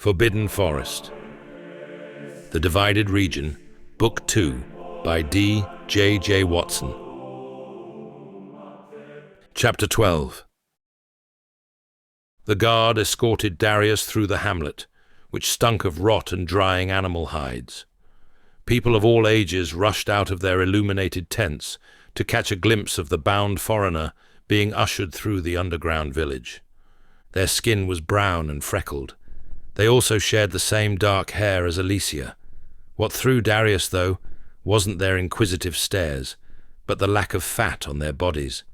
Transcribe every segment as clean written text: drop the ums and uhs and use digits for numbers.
Forbidden Forest. The Divided Region, Book 2, by D.J.J. Watson. Chapter 12. The guard escorted Darius through the hamlet, which stunk of rot and drying animal hides. People of all ages rushed out of their illuminated tents to catch a glimpse of the bound foreigner being ushered through the underground village. Their skin was brown and freckled. They also shared the same dark hair as Alicia. What threw Darius, though, wasn't their inquisitive stares, but the lack of fat on their bodies.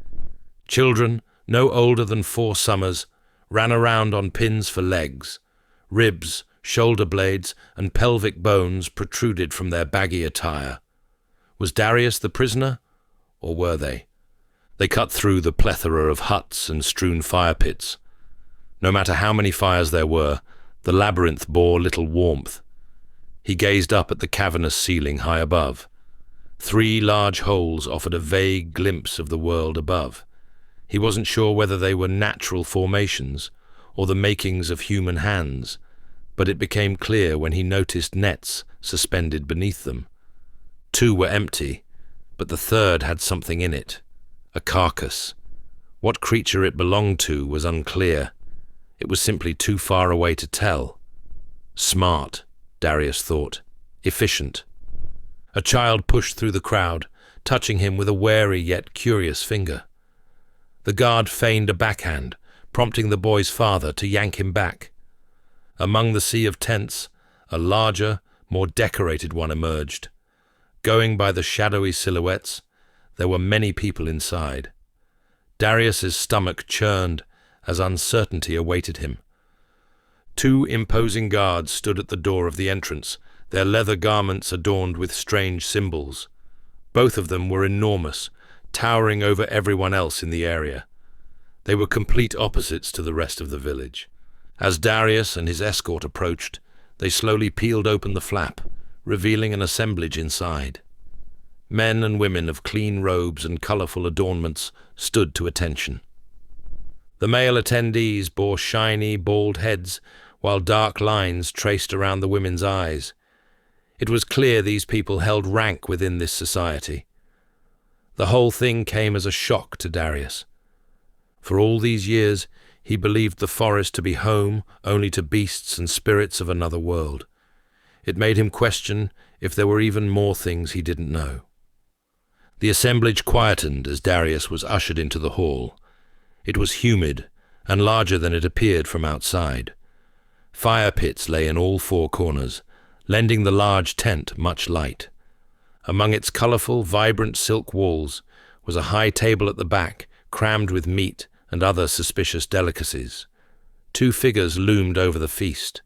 Children, no older than 4 summers, ran around on pins for legs. Ribs, shoulder blades, and pelvic bones protruded from their baggy attire. Was Darius the prisoner, or were they? They cut through the plethora of huts and strewn fire pits. No matter how many fires there were, the labyrinth bore little warmth. He gazed up at the cavernous ceiling high above. 3 large holes offered a vague glimpse of the world above. He wasn't sure whether they were natural formations or the makings of human hands, but it became clear when he noticed nets suspended beneath them. 2 were empty, but the 3rd had something in it, a carcass. What creature it belonged to was unclear. It was simply too far away to tell. Smart, Darius thought. Efficient. A child pushed through the crowd, touching him with a wary yet curious finger. The guard feigned a backhand, prompting the boy's father to yank him back. Among the sea of tents, a larger, more decorated one emerged. Going by the shadowy silhouettes, there were many people inside. Darius's stomach churned as uncertainty awaited him. 2 imposing guards stood at the door of the entrance, their leather garments adorned with strange symbols. Both of them were enormous, towering over everyone else in the area. They were complete opposites to the rest of the village. As Darius and his escort approached, they slowly peeled open the flap, revealing an assemblage inside. Men and women of clean robes and colorful adornments stood to attention. The male attendees bore shiny, bald heads, while dark lines traced around the women's eyes. It was clear these people held rank within this society. The whole thing came as a shock to Darius. For all these years, he believed the forest to be home only to beasts and spirits of another world. It made him question if there were even more things he didn't know. The assemblage quietened as Darius was ushered into the hall. It was humid and larger than it appeared from outside. Fire pits lay in all 4 corners, lending the large tent much light. Among its colorful, vibrant silk walls was a high table at the back, crammed with meat and other suspicious delicacies. 2 figures loomed over the feast.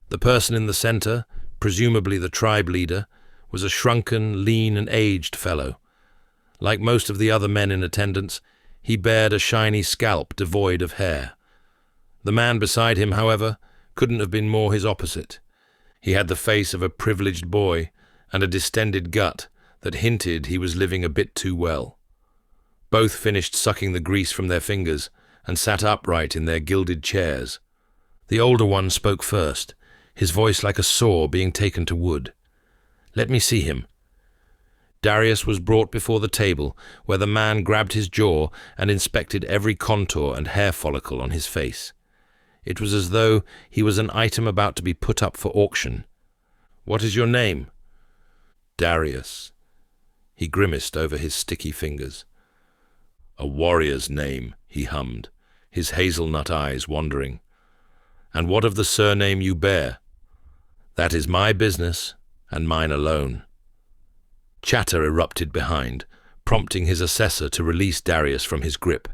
The person in the center, presumably the tribe leader, was a shrunken, lean and aged fellow. Like most of the other men in attendance, he bared a shiny scalp devoid of hair. The man beside him, however, couldn't have been more his opposite. He had the face of a privileged boy and a distended gut that hinted he was living a bit too well. Both finished sucking the grease from their fingers and sat upright in their gilded chairs. The older one spoke first, his voice like a saw being taken to wood. "Let me see him." Darius was brought before the table, where the man grabbed his jaw and inspected every contour and hair follicle on his face. It was as though he was an item about to be put up for auction. "What is your name?" "Darius." He grimaced over his sticky fingers. "A warrior's name," he hummed, his hazelnut eyes wandering. "And what of the surname you bear?" "That is my business, and mine alone." Chatter erupted behind, prompting his assessor to release Darius from his grip.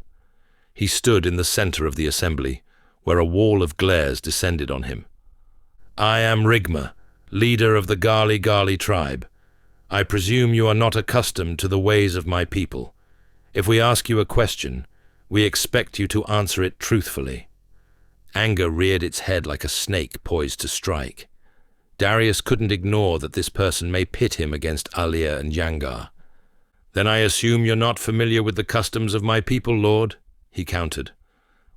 He stood in the center of the assembly, where a wall of glares descended on him. "I am Rigma, leader of the Gali tribe. I presume you are not accustomed to the ways of my people. If we ask you a question, we expect you to answer it truthfully." Anger reared its head like a snake poised to strike. Darius couldn't ignore that this person may pit him against Alia and Yangar. "Then I assume you're not familiar with the customs of my people, Lord," he countered.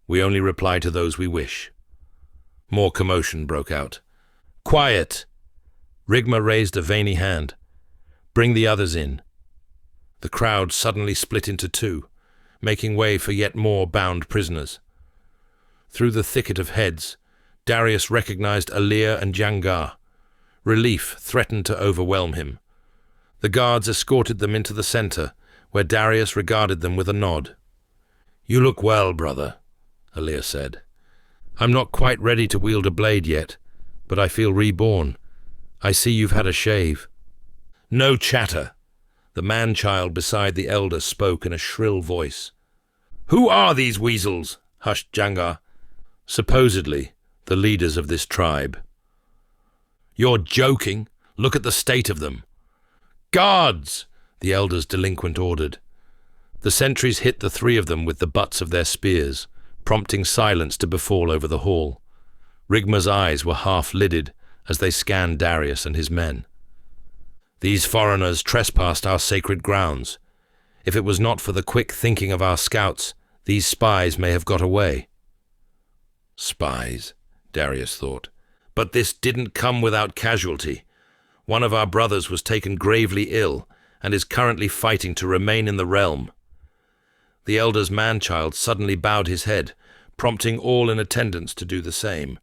"We only reply to those we wish." More commotion broke out. "Quiet!" Rigma raised a veiny hand. "Bring the others in." The crowd suddenly split into two, making way for yet more bound prisoners. Through the thicket of heads, Darius recognized Alir and Jangar. Relief threatened to overwhelm him. The guards escorted them into the center, where Darius regarded them with a nod. "You look well, brother," Alir said. "I'm not quite ready to wield a blade yet, but I feel reborn. I see you've had a shave." "No chatter," the man-child beside the elder spoke in a shrill voice. "Who are these weasels?" hushed Jangar. "Supposedly, the leaders of this tribe." "You're joking. Look at the state of them." "Guards!" the elder's delinquent ordered. The sentries hit the three of them with the butts of their spears, prompting silence to befall over the hall. Rigma's eyes were half-lidded as they scanned Darius and his men. "These foreigners trespassed our sacred grounds. If it was not for the quick thinking of our scouts, these spies may have got away." Spies, Darius thought. But this didn't come without casualty. One of our brothers was taken gravely ill and is currently fighting to remain in the realm. The elder's man-child suddenly bowed his head, prompting all in attendance to do the same.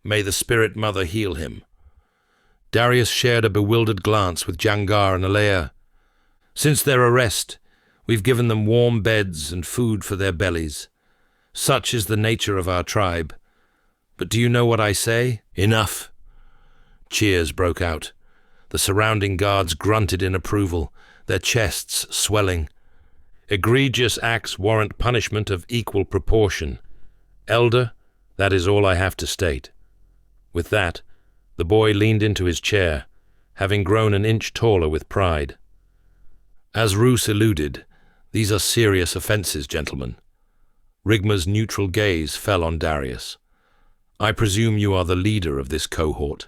May the Spirit Mother heal him. Darius shared a bewildered glance with Jangar and Alir. "Since their arrest, we've given them warm beds and food for their bellies. Such is the nature of our tribe. But do you know what I say? Enough!" Cheers broke out. The surrounding guards grunted in approval, their chests swelling. "Egregious acts warrant punishment of equal proportion. Elder, that is all I have to state." With that, the boy leaned into his chair, having grown an inch taller with pride. "As Roos alluded, these are serious offences, gentlemen." Rigma's neutral gaze fell on Darius. "I presume you are the leader of this cohort."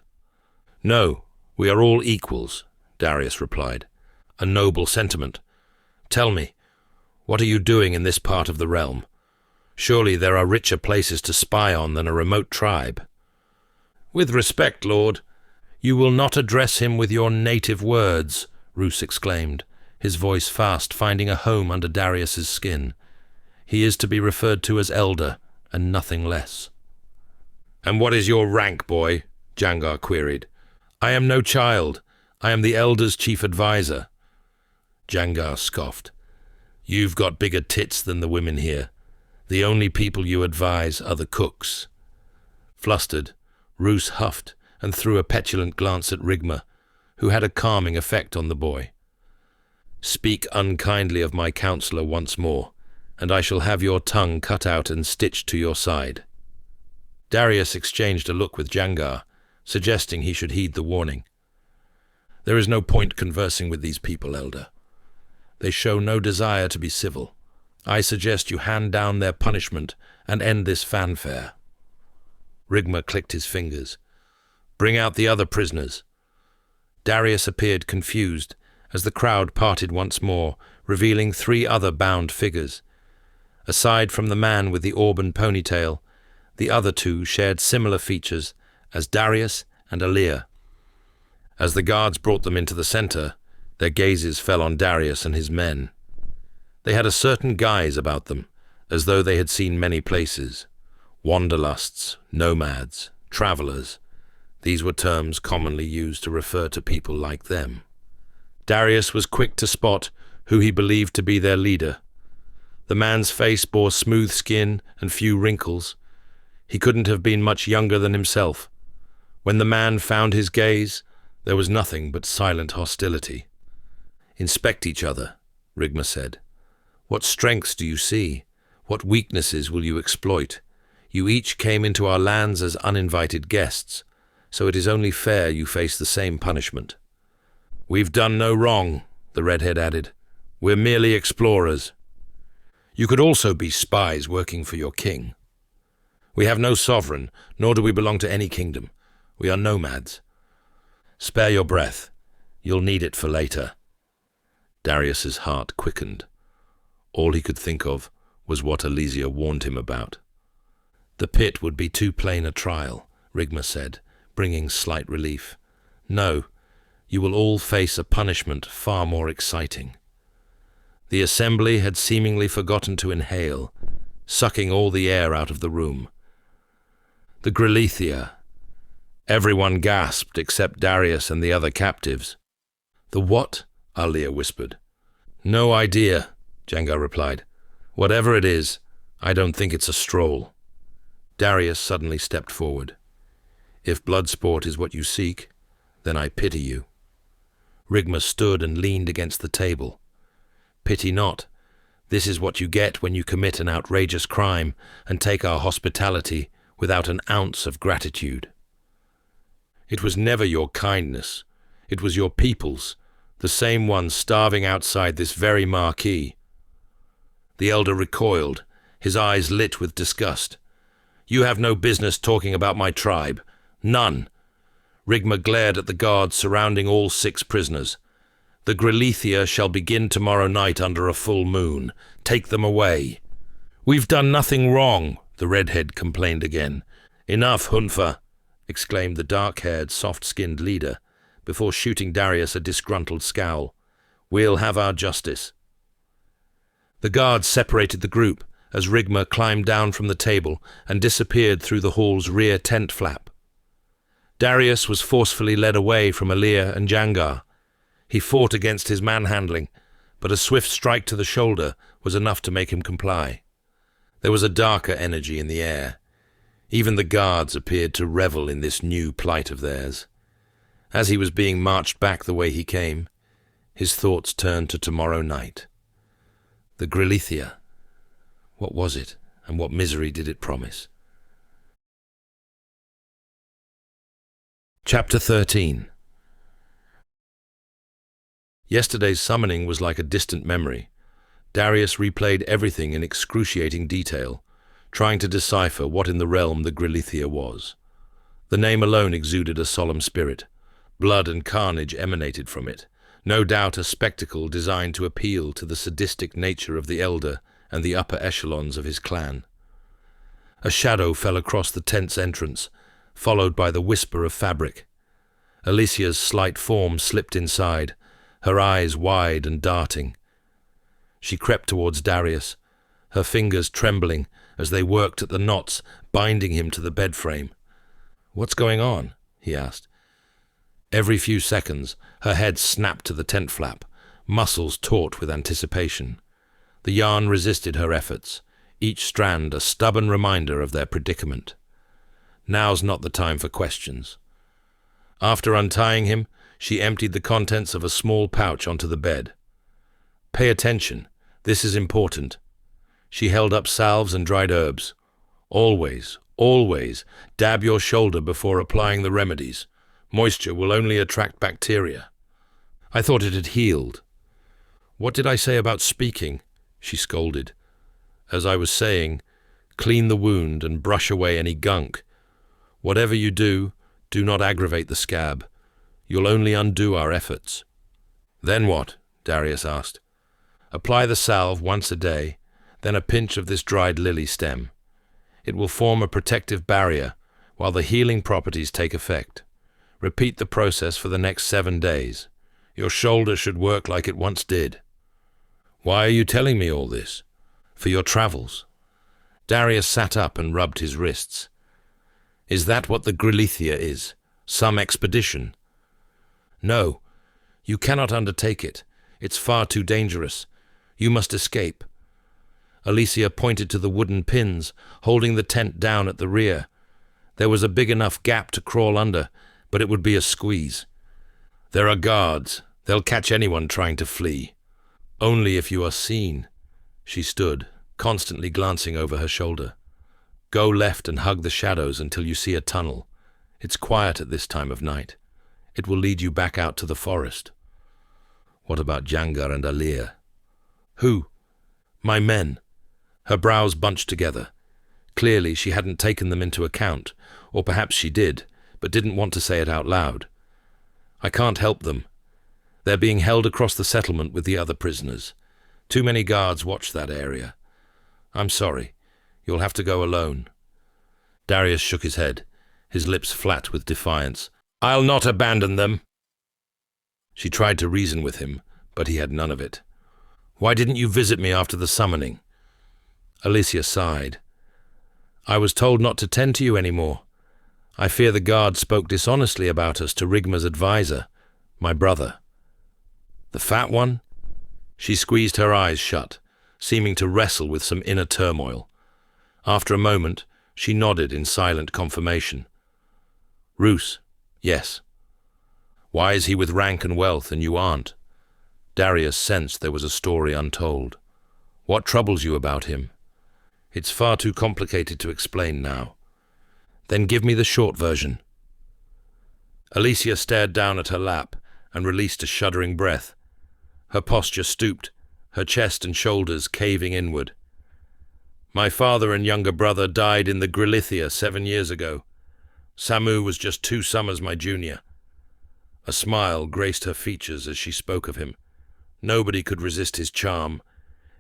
"No, we are all equals," Darius replied. "A noble sentiment. Tell me, what are you doing in this part of the realm? Surely there are richer places to spy on than a remote tribe." "With respect, Lord, you will not address him with your native words," Roos exclaimed, his voice fast finding a home under Darius's skin. "He is to be referred to as Elder, and nothing less." "And what is your rank, boy?" Jangar queried. "I am no child. I am the Elder's chief advisor." Jangar scoffed. "You've got bigger tits than the women here. The only people you advise are the cooks." Flustered, Roos huffed and threw a petulant glance at Rigma, who had a calming effect on the boy. "Speak unkindly of my counselor once more, and I shall have your tongue cut out and stitched to your side." Darius exchanged a look with Jangar, suggesting he should heed the warning. "There is no point conversing with these people, Elder. They show no desire to be civil. I suggest you hand down their punishment and end this fanfare." Rigma clicked his fingers. "Bring out the other prisoners." Darius appeared confused as the crowd parted once more, revealing three other bound figures. Aside from the man with the auburn ponytail, the other two shared similar features as Darius and Alir. As the guards brought them into the center, their gazes fell on Darius and his men. They had a certain guise about them, as though they had seen many places. Wanderlusts, nomads, travelers. These were terms commonly used to refer to people like them. Darius was quick to spot who he believed to be their leader. The man's face bore smooth skin and few wrinkles. He couldn't have been much younger than himself. When the man found his gaze, there was nothing but silent hostility. "Inspect each other," Rigma said. "What strengths do you see? What weaknesses will you exploit? You each came into our lands as uninvited guests, so it is only fair you face the same punishment." "We've done no wrong," the redhead added. "We're merely explorers." "You could also be spies working for your king." "We have no sovereign, nor do we belong to any kingdom. We are nomads." "Spare your breath. You'll need it for later." Darius's heart quickened. All he could think of was what Elysia warned him about. The pit would be too plain a trial, Rigma said, bringing slight relief. No, you will all face a punishment far more exciting. The assembly had seemingly forgotten to inhale, sucking all the air out of the room. The Grelithia. Everyone gasped except Darius and the other captives. The what? Alia whispered. No idea, Jenga replied. Whatever it is, I don't think it's a stroll. Darius suddenly stepped forward. If blood sport is what you seek, then I pity you. Rigma stood and leaned against the table. Pity not. This is what you get when you commit an outrageous crime and take our hospitality without an ounce of gratitude. It was never your kindness. It was your people's, the same ones starving outside this very marquee. The elder recoiled, his eyes lit with disgust. You have no business talking about my tribe. None. Rigma glared at the guards surrounding all 6 prisoners. The Grelithia shall begin tomorrow night under a full moon. Take them away. We've done nothing wrong, the redhead complained again. Enough, Hunfa, exclaimed the dark-haired, soft-skinned leader, before shooting Darius a disgruntled scowl. We'll have our justice. The guards separated the group as Rigma climbed down from the table and disappeared through the hall's rear tent flap. Darius was forcefully led away from Alia and Jangar. He fought against his manhandling, but a swift strike to the shoulder was enough to make him comply. There was a darker energy in the air. Even the guards appeared to revel in this new plight of theirs. As he was being marched back the way he came, his thoughts turned to tomorrow night. The Grelithia. What was it, and what misery did it promise? Chapter 13. Yesterday's summoning was like a distant memory. Darius replayed everything in excruciating detail, trying to decipher what in the realm the Grelithia was. The name alone exuded a solemn spirit. Blood and carnage emanated from it, no doubt a spectacle designed to appeal to the sadistic nature of the elder and the upper echelons of his clan. A shadow fell across the tent's entrance, followed by the whisper of fabric. Alicia's slight form slipped inside, her eyes wide and darting. She crept towards Darius, her fingers trembling as they worked at the knots binding him to the bed frame. "What's going on?" he asked. Every few seconds, her head snapped to the tent flap, muscles taut with anticipation. The yarn resisted her efforts, each strand a stubborn reminder of their predicament. Now's not the time for questions. After untying him, she emptied the contents of a small pouch onto the bed. "Pay attention. This is important." She held up salves and dried herbs. "Always, always, dab your shoulder before applying the remedies. Moisture will only attract bacteria." I thought it had healed. "What did I say about speaking?" she scolded. "As I was saying, clean the wound and brush away any gunk. Whatever you do, do not aggravate the scab. You'll only undo our efforts." "Then what?" Darius asked. "Apply the salve once a day, then a pinch of this dried lily stem. It will form a protective barrier while the healing properties take effect. Repeat the process for the next 7 days. Your shoulder should work like it once did." "Why are you telling me all this?" "For your travels." Darius sat up and rubbed his wrists. "Is that what the Grelithia is? Some expedition?" "No, you cannot undertake it. It's far too dangerous. You must escape." Alicia pointed to the wooden pins, holding the tent down at the rear. There was a big enough gap to crawl under, but it would be a squeeze. "There are guards. They'll catch anyone trying to flee." "Only if you are seen." She stood, constantly glancing over her shoulder. "Go left and hug the shadows until you see a tunnel. It's quiet at this time of night. It will lead you back out to the forest." "What about Jangar and Alia?" "Who?" "My men." Her brows bunched together. Clearly she hadn't taken them into account, or perhaps she did, but didn't want to say it out loud. "I can't help them. They're being held across the settlement with the other prisoners. Too many guards watch that area. I'm sorry. You'll have to go alone." Darius shook his head, his lips flat with defiance. "I'll not abandon them." She tried to reason with him, but he had none of it. "Why didn't you visit me after the summoning?" Alicia sighed. "I was told not to tend to you anymore. I fear the guard spoke dishonestly about us to Rigma's advisor, my brother." "The fat one?" She squeezed her eyes shut, seeming to wrestle with some inner turmoil. After a moment, she nodded in silent confirmation. "Roos, yes." "Why is he with rank and wealth and you aren't?" Darius sensed there was a story untold. "What troubles you about him?" "It's far too complicated to explain now." "Then give me the short version." Alicia stared down at her lap and released a shuddering breath. Her posture stooped, her chest and shoulders caving inward. "My father and younger brother died in the Vlencia 7 years ago. Samu was just 2 summers my junior." A smile graced her features as she spoke of him. Nobody could resist his charm.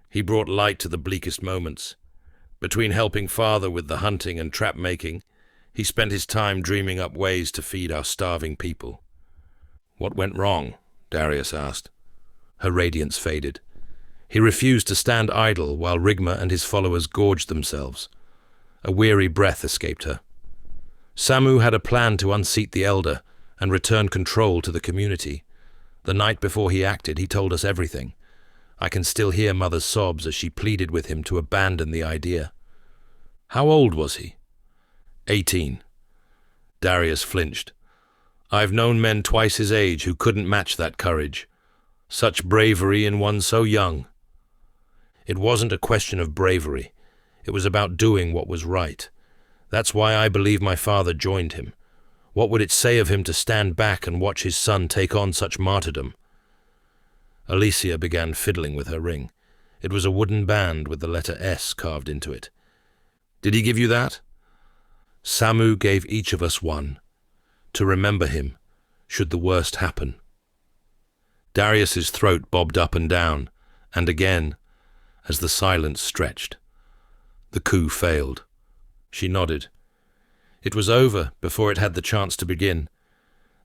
He brought light to the bleakest moments. Between helping father with the hunting and trap-making, he spent his time dreaming up ways to feed our starving people. "What went wrong?" Darius asked. Her radiance faded. He refused to stand idle while Rigma and his followers gorged themselves. A weary breath escaped her. "Samu had a plan to unseat the Elder and return control to the community. The night before he acted, he told us everything. I can still hear Mother's sobs as she pleaded with him to abandon the idea." "How old was he?" 18. Darius flinched. "I've known men twice his age who couldn't match that courage. Such bravery in one so young." "It wasn't a question of bravery. It was about doing what was right. That's why I believe my father joined him. What would it say of him to stand back and watch his son take on such martyrdom?" Alicia began fiddling with her ring. It was a wooden band with the letter S carved into it. "Did he give you that?" "Samu gave each of us one, to remember him, should the worst happen." Darius's throat bobbed up and down, and again, as the silence stretched. The coup failed. She nodded. "It was over before it had the chance to begin.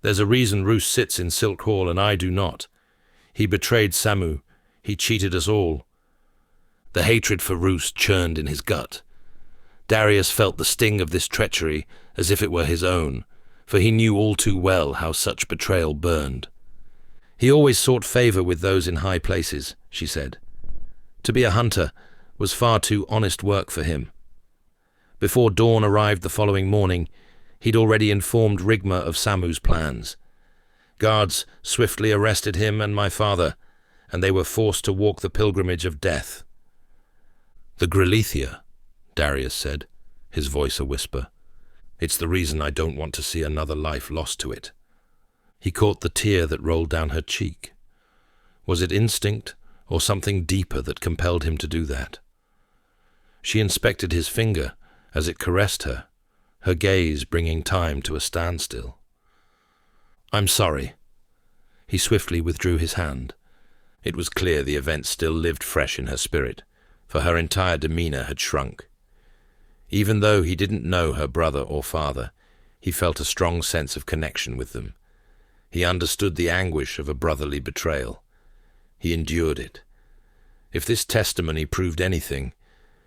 There's a reason Roos sits in Silk Hall and I do not. He betrayed Samu. He cheated us all." The hatred for Roos churned in his gut. Darius felt the sting of this treachery as if it were his own, for he knew all too well how such betrayal burned. "He always sought favor with those in high places," she said. "To be a hunter was far too honest work for him." Before dawn arrived the following morning, he'd already informed Rigma of Samu's plans. Guards swiftly arrested him and my father, and they were forced to walk the pilgrimage of death. "The Vlencia," Darius said, his voice a whisper. "It's the reason I don't want to see another life lost to it." He caught the tear that rolled down her cheek. Was it instinct or something deeper that compelled him to do that? She inspected his finger as it caressed her, her gaze bringing time to a standstill. "I'm sorry." He swiftly withdrew his hand. It was clear the event still lived fresh in her spirit, for her entire demeanor had shrunk. Even though he didn't know her brother or father, he felt a strong sense of connection with them. He understood the anguish of a brotherly betrayal. He endured it. If this testimony proved anything,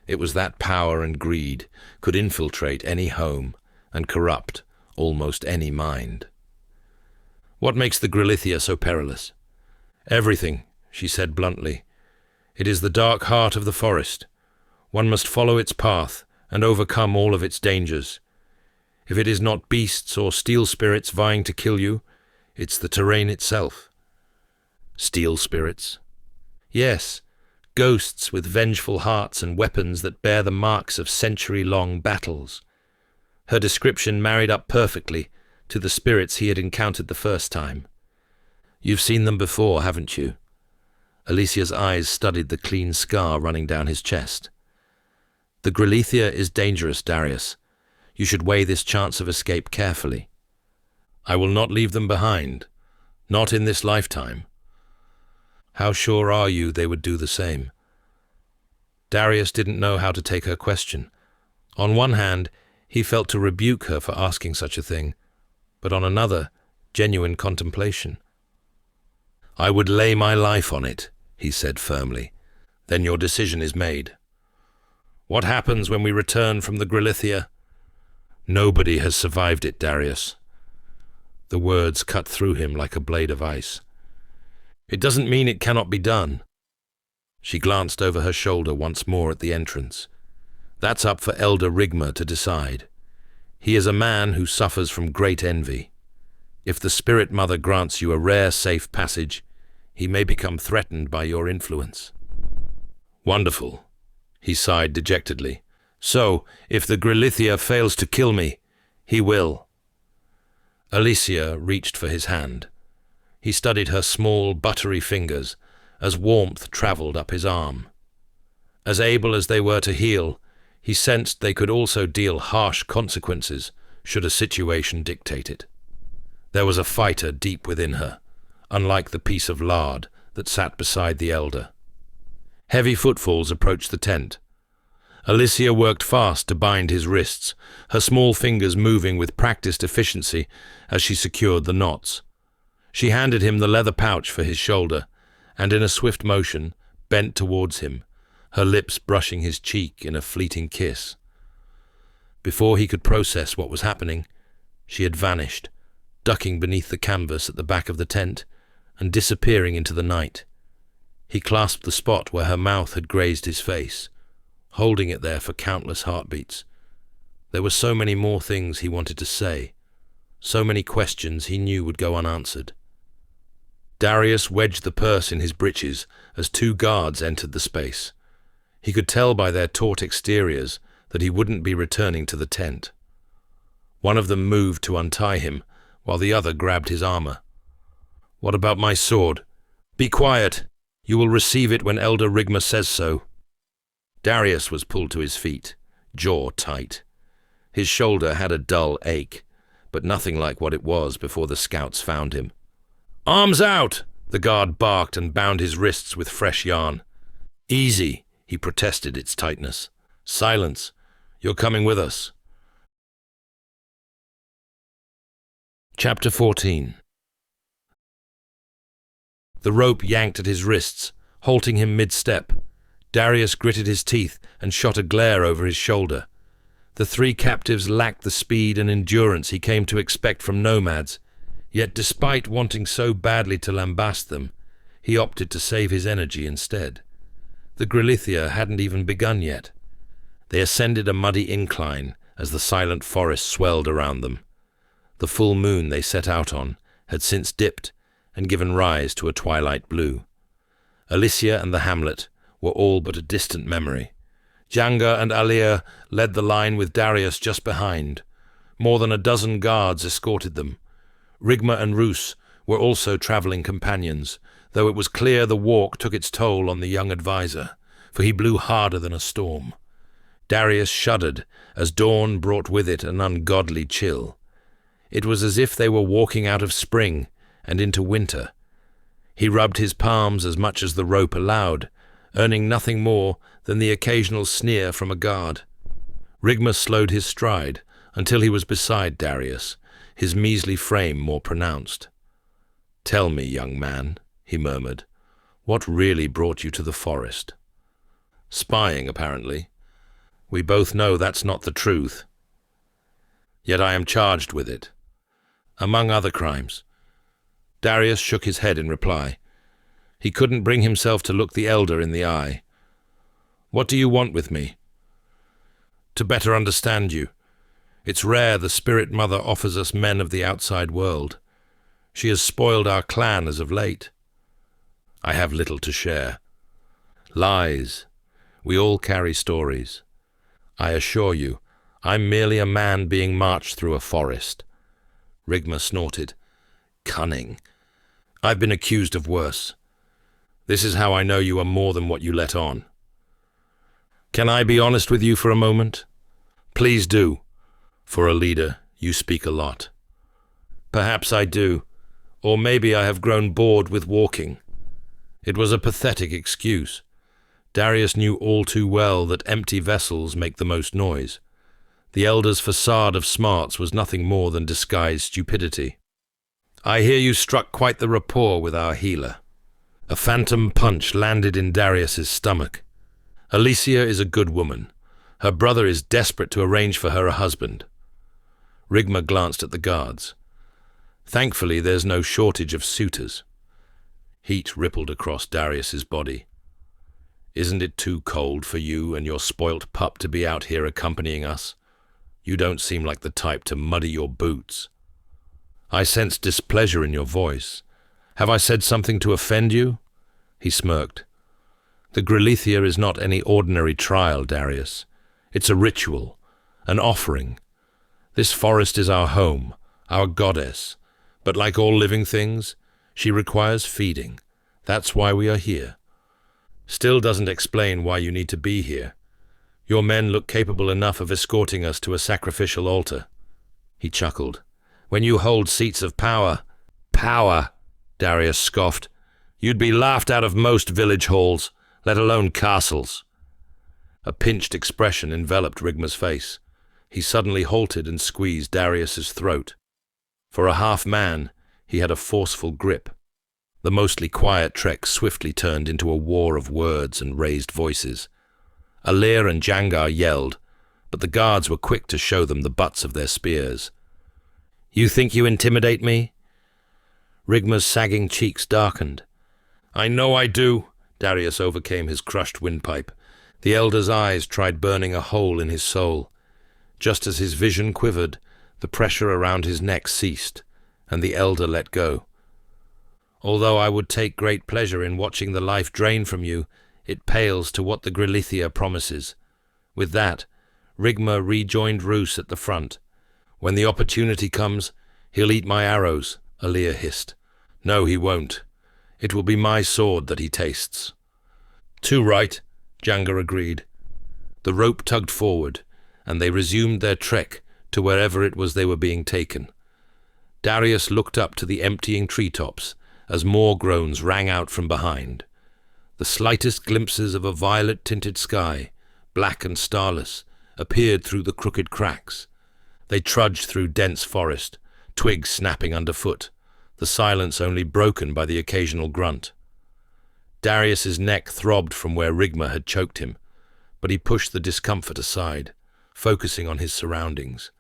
it was that power and greed could infiltrate any home and corrupt almost any mind. "What makes the Vlencia so perilous?" "Everything," she said bluntly. "It is the dark heart of the forest. One must follow its path and overcome all of its dangers. If it is not beasts or steel spirits vying to kill you, it's the terrain itself." "Steel spirits?" "Yes, ghosts with vengeful hearts and weapons that bear the marks of century-long battles." Her description married up perfectly to the spirits he had encountered the first time. "You've seen them before, haven't you?" Alicia's eyes studied the clean scar running down his chest. "The Vlencia is dangerous, Darius. You should weigh this chance of escape carefully." "I will not leave them behind. Not in this lifetime." "How sure are you they would do the same?" Darius didn't know how to take her question. On one hand, He felt to rebuke her for asking such a thing, but on another, genuine contemplation. "I would lay my life on it," he said firmly. "Then your decision is made. What happens when we return from the Grillithia?" "Nobody has survived it, Darius." The words cut through him like a blade of ice. "It doesn't mean it cannot be done." She glanced over her shoulder once more at the entrance. "That's up for Elder Rigma to decide. He is a man who suffers from great envy. If the Spirit Mother grants you a rare safe passage, he may become threatened by your influence." "Wonderful," he sighed dejectedly. "So, if the Grillithia fails to kill me, he will." Alicia reached for his hand. He studied her small, buttery fingers as warmth travelled up his arm. As able as they were to heal, he sensed they could also deal harsh consequences should a situation dictate it. There was a fighter deep within her, unlike the piece of lard that sat beside the elder. Heavy footfalls approached the tent. Alicia worked fast to bind his wrists, her small fingers moving with practiced efficiency as she secured the knots. She handed him the leather pouch for his shoulder, and in a swift motion bent towards him, her lips brushing his cheek in a fleeting kiss. Before he could process what was happening, she had vanished, ducking beneath the canvas at the back of the tent and disappearing into the night. He clasped the spot where her mouth had grazed his face, holding it there for countless heartbeats. There were so many more things he wanted to say, so many questions he knew would go unanswered. Darius wedged the purse in his breeches as two guards entered the space. He could tell by their taut exteriors that he wouldn't be returning to the tent. One of them moved to untie him, while the other grabbed his armor. "What about my sword?" "Be quiet! You will receive it when Elder Rigma says so." Darius was pulled to his feet, jaw tight. His shoulder had a dull ache, but nothing like what it was before the scouts found him. "Arms out!" the guard barked and bound his wrists with fresh yarn. "Easy," he protested its tightness. "Silence. You're coming with us." Chapter 14. The rope yanked at his wrists, halting him mid-step. Darius gritted his teeth and shot a glare over his shoulder. The three captives lacked the speed and endurance he came to expect from nomads, yet despite wanting so badly to lambast them, he opted to save his energy instead. The Grillithia hadn't even begun yet. They ascended a muddy incline as the silent forest swelled around them. The full moon they set out on had since dipped and given rise to a twilight blue. Alicia and the hamlet were all but a distant memory. Janga and Alia led the line with Darius just behind. More than a dozen guards escorted them. Rigma and Roos were also travelling companions, though it was clear the walk took its toll on the young advisor, for he blew harder than a storm. Darius shuddered as dawn brought with it an ungodly chill. It was as if they were walking out of spring and into winter. He rubbed his palms as much as the rope allowed, earning nothing more than the occasional sneer from a guard. Rigma slowed his stride until he was beside Darius, his measly frame more pronounced. "Tell me, young man," he murmured, "what really brought you to the forest?" "Spying, apparently. We both know that's not the truth. Yet I am charged with it, among other crimes." Darius shook his head in reply. He couldn't bring himself to look the elder in the eye. "What do you want with me?" "To better understand you. It's rare the Spirit Mother offers us men of the outside world. She has spoiled our clan as of late." "I have little to share." "Lies. We all carry stories. I assure you, I'm merely a man being marched through a forest." Rigma snorted. "Cunning. I've been accused of worse. This is how I know you are more than what you let on." "Can I be honest with you for a moment?" "Please do. For a leader, you speak a lot." "Perhaps I do. Or maybe I have grown bored with walking." It was a pathetic excuse. Darius knew all too well that empty vessels make the most noise. The elder's facade of smarts was nothing more than disguised stupidity. "I hear you struck quite the rapport with our healer." A phantom punch landed in Darius's stomach. "Alicia is a good woman. Her brother is desperate to arrange for her a husband." Rigma glanced at the guards. "Thankfully, there's no shortage of suitors." Heat rippled across Darius's body. "Isn't it too cold for you and your spoilt pup to be out here accompanying us? You don't seem like the type to muddy your boots." "I sense displeasure in your voice. Have I said something to offend you?" He smirked. "The Grillithia is not any ordinary trial, Darius. It's a ritual, an offering. This forest is our home, our goddess, but like all living things, she requires feeding. That's why we are here. Still doesn't explain why you need to be here. Your men look capable enough of escorting us to a sacrificial altar." He chuckled. "When you hold seats of power—" "Power," Darius scoffed. "You'd be laughed out of most village halls, let alone castles." A pinched expression enveloped Rigma's face. He suddenly halted and squeezed Darius's throat. For a half-man, he had a forceful grip. The mostly quiet trek swiftly turned into a war of words and raised voices. Alir and Jangar yelled, but the guards were quick to show them the butts of their spears. "You think you intimidate me?" Rigma's sagging cheeks darkened. "I know I do." Darius overcame his crushed windpipe. The elder's eyes tried burning a hole in his soul. Just as his vision quivered, the pressure around his neck ceased, and the elder let go. "Although I would take great pleasure in watching the life drain from you, it pales to what the Grillithia promises." With that, Rigma rejoined Roos at the front. "When the opportunity comes, he'll eat my arrows," Alir hissed. "No, he won't. It will be my sword that he tastes." "Too right," Jangar agreed. The rope tugged forward, and they resumed their trek to wherever it was they were being taken. Darius looked up to the emptying treetops as more groans rang out from behind. The slightest glimpses of a violet-tinted sky, black and starless, appeared through the crooked cracks. They trudged through dense forest, twigs snapping underfoot, the silence only broken by the occasional grunt. Darius's neck throbbed from where Rigma had choked him, but he pushed the discomfort aside, focusing on his surroundings.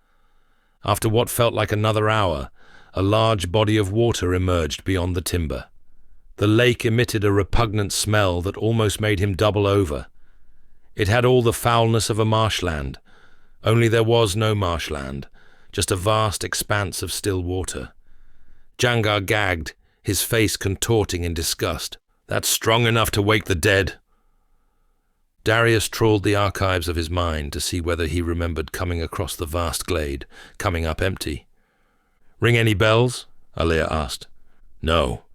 After what felt like another hour, a large body of water emerged beyond the timber. The lake emitted a repugnant smell that almost made him double over. It had all the foulness of a marshland, only there was no marshland, just a vast expanse of still water. Jangar gagged, his face contorting in disgust. "That's strong enough to wake the dead." Darius trawled the archives of his mind to see whether he remembered coming across the vast glade, coming up empty. "Ring any bells?" Alir asked. "No."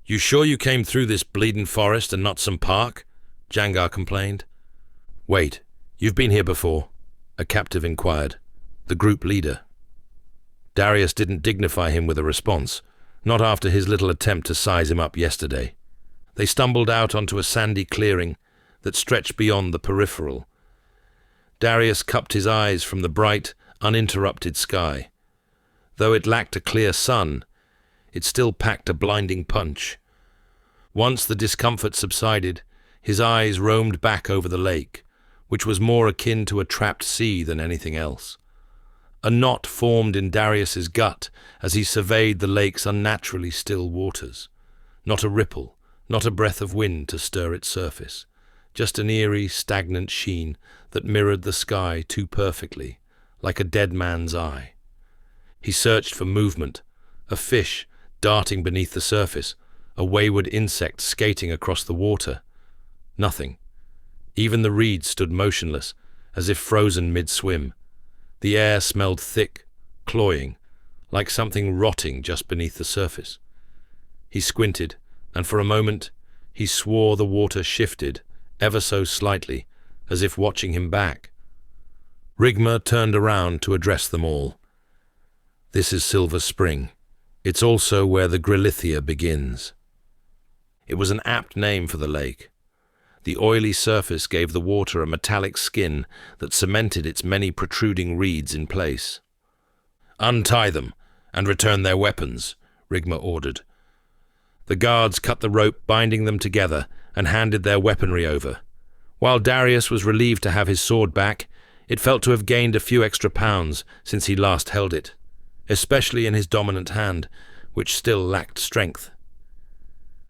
"You sure you came through this bleeding forest and not some park?" Jangar complained. "Wait, you've been here before?" a captive inquired. "The group leader." Darius didn't dignify him with a response, not after his little attempt to size him up yesterday. They stumbled out onto a sandy clearing that stretched beyond the peripheral. Darius cupped his eyes from the bright, uninterrupted sky. Though it lacked a clear sun, it still packed a blinding punch. Once the discomfort subsided, his eyes roamed back over the lake, which was more akin to a trapped sea than anything else. A knot formed in Darius's gut as he surveyed the lake's unnaturally still waters. Not a ripple, not a breath of wind to stir its surface, just an eerie, stagnant sheen that mirrored the sky too perfectly, like a dead man's eye. He searched for movement, a fish darting beneath the surface, a wayward insect skating across the water. Nothing. Even the reeds stood motionless, as if frozen mid-swim. The air smelled thick, cloying, like something rotting just beneath the surface. He squinted, and for a moment he swore the water shifted, ever so slightly, as if watching him back. Rigma turned around to address them all. "This is Silver Spring. It's also where the Grillithia begins." It was an apt name for the lake. The oily surface gave the water a metallic skin that cemented its many protruding reeds in place. "Untie them and return their weapons," Rigma ordered. The guards cut the rope binding them together and handed their weaponry over. While Darius was relieved to have his sword back, it felt to have gained a few extra pounds since he last held it, especially in his dominant hand, which still lacked strength.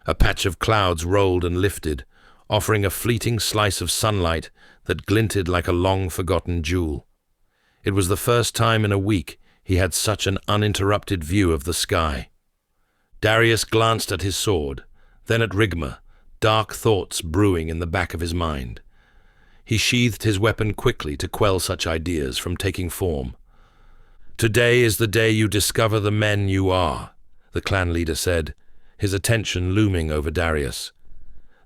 A patch of clouds rolled and lifted, offering a fleeting slice of sunlight that glinted like a long-forgotten jewel. It was the first time in a week he had such an uninterrupted view of the sky. Darius glanced at his sword, then at Rigma, dark thoughts brewing in the back of his mind. He sheathed his weapon quickly to quell such ideas from taking form. "Today is the day you discover the men you are," the clan leader said, his attention looming over Darius.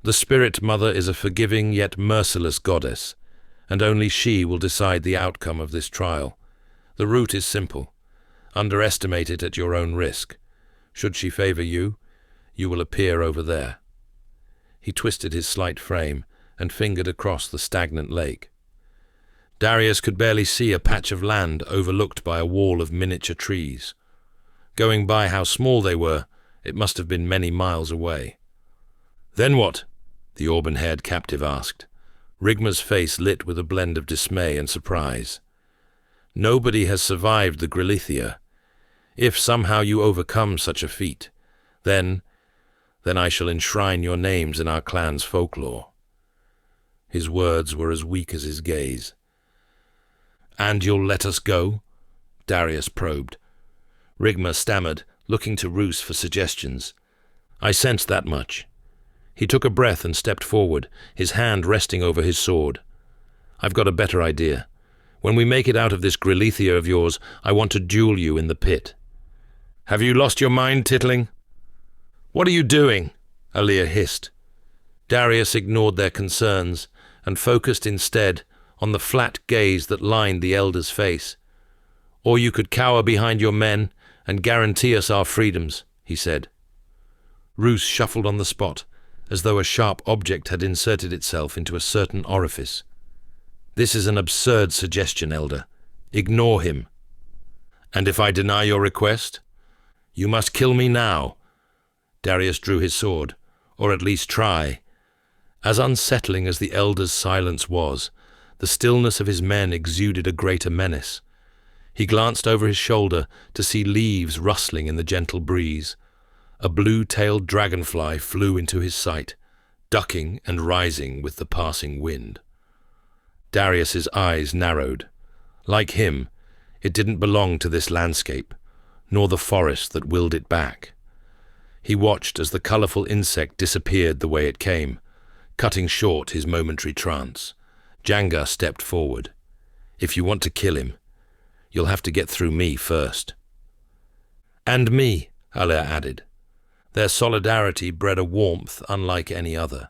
"The Spirit Mother is a forgiving yet merciless goddess, and only she will decide the outcome of this trial. The route is simple. Underestimate it at your own risk. Should she favor you, you will appear over there." He twisted his slight frame and fingered across the stagnant lake. Darius could barely see a patch of land overlooked by a wall of miniature trees. Going by how small they were, it must have been many miles away. "Then what?" the auburn-haired captive asked. Rigma's face lit with a blend of dismay and surprise. "Nobody has survived the Grillithia. If somehow you overcome such a feat, then I shall enshrine your names in our clan's folklore." His words were as weak as his gaze. "And you'll let us go?" Darius probed. Rigma stammered, looking to Roos for suggestions. "I sensed that much." He took a breath and stepped forward, his hand resting over his sword. "I've got a better idea. When we make it out of this Grillithia of yours, I want to duel you in the pit." "Have you lost your mind, Tittling?" "What are you doing?" Alir hissed. Darius ignored their concerns and focused instead on the flat gaze that lined the elder's face. "Or you could cower behind your men and guarantee us our freedoms," he said. Roos shuffled on the spot, as though a sharp object had inserted itself into a certain orifice. "This is an absurd suggestion, Elder. Ignore him." "And if I deny your request?" "You must kill me now." Darius drew his sword, or at least try. As unsettling as the Elder's silence was, the stillness of his men exuded a greater menace. He glanced over his shoulder to see leaves rustling in the gentle breeze. A blue-tailed dragonfly flew into his sight, ducking and rising with the passing wind. Darius's eyes narrowed. Like him, it didn't belong to this landscape, nor the forest that willed it back. He watched as the colorful insect disappeared the way it came, cutting short his momentary trance. Janga stepped forward. "If you want to kill him, you'll have to get through me first." "And me," Alir added. Their solidarity bred a warmth unlike any other.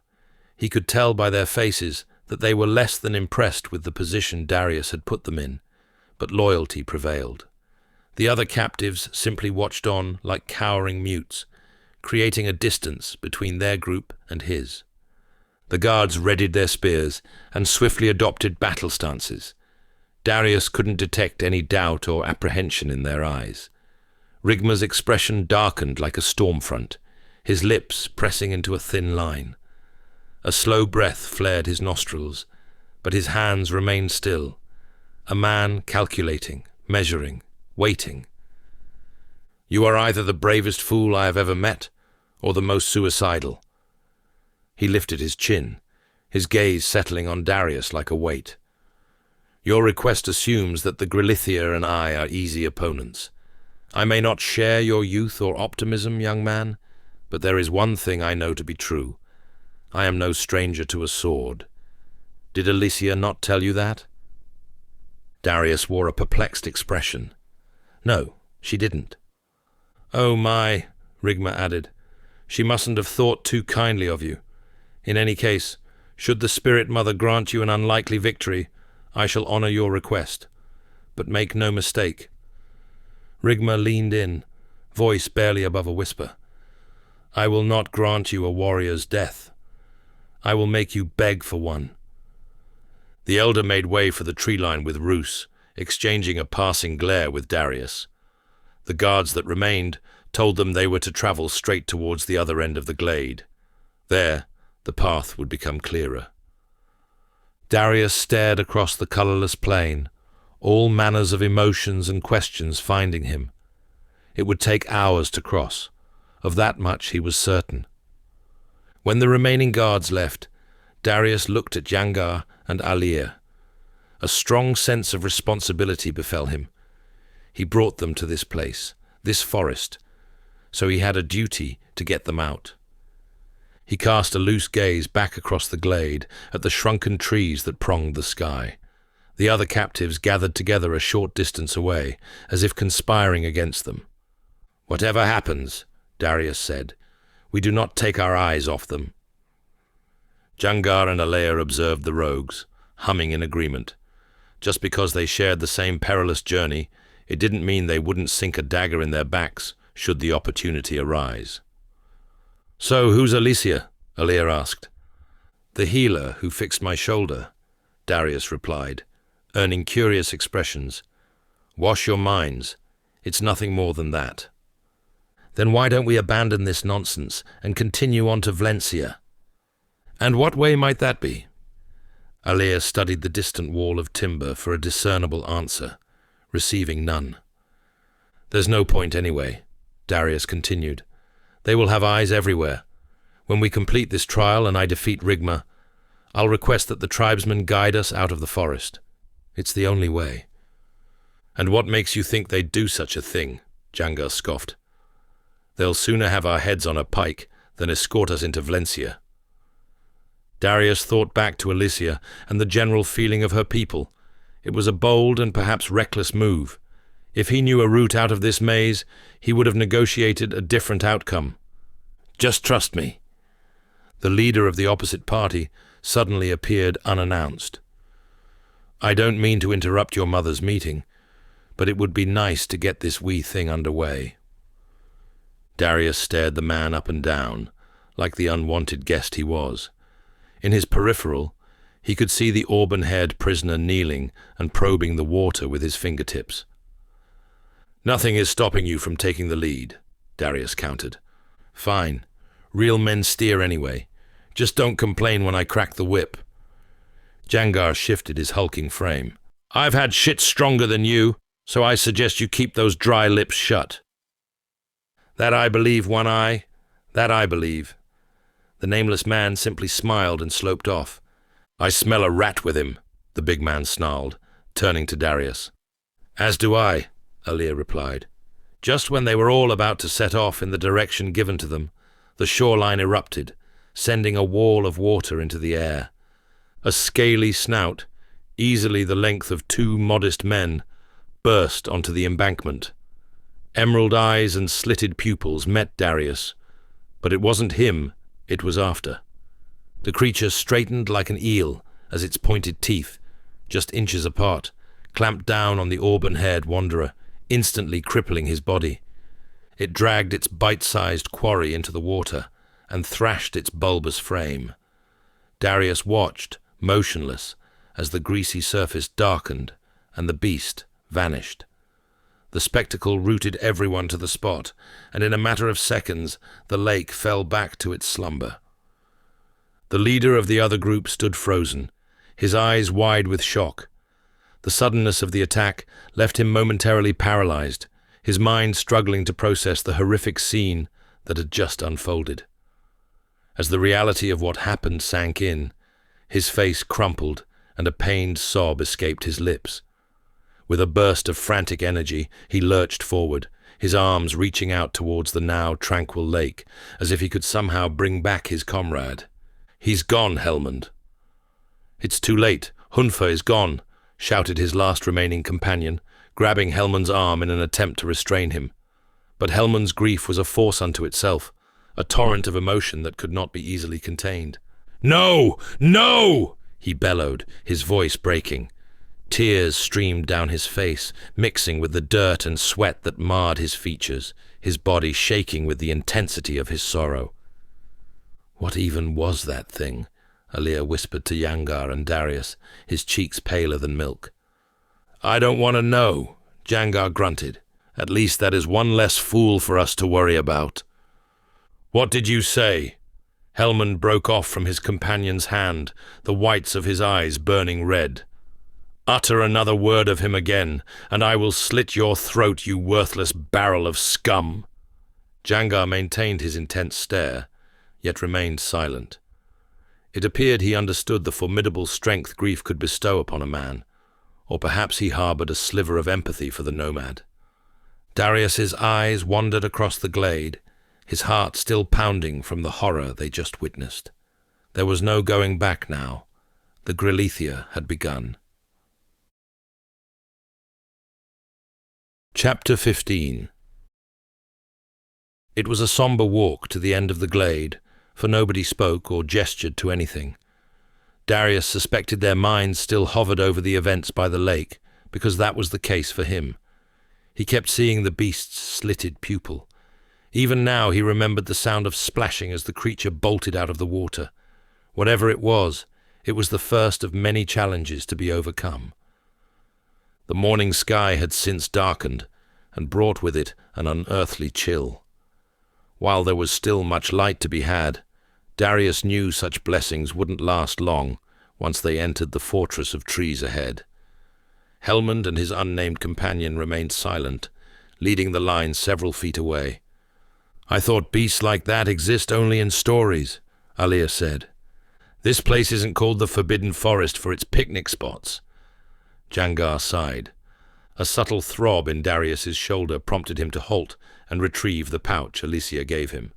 He could tell by their faces that they were less than impressed with the position Darius had put them in, but loyalty prevailed. The other captives simply watched on like cowering mutes, creating a distance between their group and his. The guards readied their spears and swiftly adopted battle stances. Darius couldn't detect any doubt or apprehension in their eyes. Rigma's expression darkened like a storm front, his lips pressing into a thin line. A slow breath flared his nostrils, but his hands remained still. A man calculating, measuring, waiting. "You are either the bravest fool I have ever met, or the most suicidal." He lifted his chin, his gaze settling on Darius like a weight. "Your request assumes that the Grillithia and I are easy opponents. I may not share your youth or optimism, young man, but there is one thing I know to be true. I am no stranger to a sword. Did Alicia not tell you that?" Darius wore a perplexed expression. "No, she didn't." "Oh my," Rigma added. "She mustn't have thought too kindly of you. In any case, should the Spirit Mother grant you an unlikely victory, I shall honor your request. But make no mistake." Rigma leaned in, voice barely above a whisper. "I will not grant you a warrior's death. I will make you beg for one." The elder made way for the tree line with Roos, exchanging a passing glare with Darius. The guards that remained told them they were to travel straight towards the other end of the glade. There, the path would become clearer. Darius stared across the colourless plain, all manners of emotions and questions finding him. It would take hours to cross. Of that much he was certain. When the remaining guards left, Darius looked at Jangar and Alir. A strong sense of responsibility befell him. He brought them to this place, this forest, so he had a duty to get them out. He cast a loose gaze back across the glade at the shrunken trees that pronged the sky. The other captives gathered together a short distance away, as if conspiring against them. "Whatever happens," Darius said, "we do not take our eyes off them." Jangar and Alir observed the rogues, humming in agreement. Just because they shared the same perilous journey, it didn't mean they wouldn't sink a dagger in their backs should the opportunity arise. "So, who's Alicia?" Alir asked. "The healer who fixed my shoulder," Darius replied, earning curious expressions. "Wash your minds. It's nothing more than that." "Then why don't we abandon this nonsense and continue on to Vlencia?" "And what way might that be?" Alir studied the distant wall of timber for a discernible answer, receiving none. "There's no point anyway," Darius continued. "They will have eyes everywhere. When we complete this trial and I defeat Rigma, I'll request that the tribesmen guide us out of the forest. It's the only way." "And what makes you think they'd do such a thing?" Jangar scoffed. "They'll sooner have our heads on a pike than escort us into Vlencia." Darius thought back to Alicia and the general feeling of her people. It was a bold and perhaps reckless move. If he knew a route out of this maze, he would have negotiated a different outcome. "Just trust me." The leader of the opposite party suddenly appeared unannounced. "I don't mean to interrupt your mother's meeting, but it would be nice to get this wee thing underway." Darius stared the man up and down, like the unwanted guest he was. In his peripheral, he could see the auburn-haired prisoner kneeling and probing the water with his fingertips. "Nothing is stopping you from taking the lead," Darius countered. "Fine. Real men steer anyway. Just don't complain when I crack the whip." Jangar shifted his hulking frame. "I've had shit stronger than you, so I suggest you keep those dry lips shut." "That I believe, One Eye. That I believe." The nameless man simply smiled and sloped off. "I smell a rat with him," the big man snarled, turning to Darius. "As do I," Alir replied. Just when they were all about to set off in the direction given to them, the shoreline erupted, sending a wall of water into the air. A scaly snout, easily the length of two modest men, burst onto the embankment. Emerald eyes and slitted pupils met Darius, but it wasn't him it was after. The creature straightened like an eel as its pointed teeth, just inches apart, clamped down on the auburn-haired wanderer, instantly crippling his body. It dragged its bite-sized quarry into the water and thrashed its bulbous frame. Darius watched, motionless, as the greasy surface darkened and the beast vanished. The spectacle rooted everyone to the spot, and in a matter of seconds the lake fell back to its slumber. The leader of the other group stood frozen, his eyes wide with shock. The suddenness of the attack left him momentarily paralyzed, his mind struggling to process the horrific scene that had just unfolded. As the reality of what happened sank in, his face crumpled and a pained sob escaped his lips. With a burst of frantic energy, he lurched forward, his arms reaching out towards the now tranquil lake, as if he could somehow bring back his comrade. "He's gone, Helmand." "It's too late. Hunfa is gone," shouted his last remaining companion, grabbing Helmand's arm in an attempt to restrain him. But Helmand's grief was a force unto itself, a torrent of emotion that could not be easily contained. "No! No!" he bellowed, his voice breaking. Tears streamed down his face, mixing with the dirt and sweat that marred his features, his body shaking with the intensity of his sorrow. What even was that thing? Alia whispered to Yangar and Darius, his cheeks paler than milk. I don't want to know, Jangar grunted. At least that is one less fool for us to worry about. What did you say? Hellman broke off from his companion's hand, the whites of his eyes burning red. Utter another word of him again, and I will slit your throat, you worthless barrel of scum. Jangar maintained his intense stare, yet remained silent. It appeared he understood the formidable strength grief could bestow upon a man, or perhaps he harbored a sliver of empathy for the nomad. Darius's eyes wandered across the glade, his heart still pounding from the horror they just witnessed. There was no going back now. The Grillithia had begun. Chapter 15. It was a somber walk to the end of the glade, for nobody spoke or gestured to anything. Darius suspected their minds still hovered over the events by the lake, because that was the case for him. He kept seeing the beast's slitted pupil. Even now he remembered the sound of splashing as the creature bolted out of the water. Whatever it was the first of many challenges to be overcome. The morning sky had since darkened, and brought with it an unearthly chill. While there was still much light to be had, Darius knew such blessings wouldn't last long once they entered the fortress of trees ahead. Hellman and his unnamed companion remained silent, leading the line several feet away. I thought beasts like that exist only in stories, Alia said. This place isn't called the Forbidden Forest for its picnic spots. Jangar sighed. A subtle throb in Darius's shoulder prompted him to halt and retrieve the pouch Alicia gave him.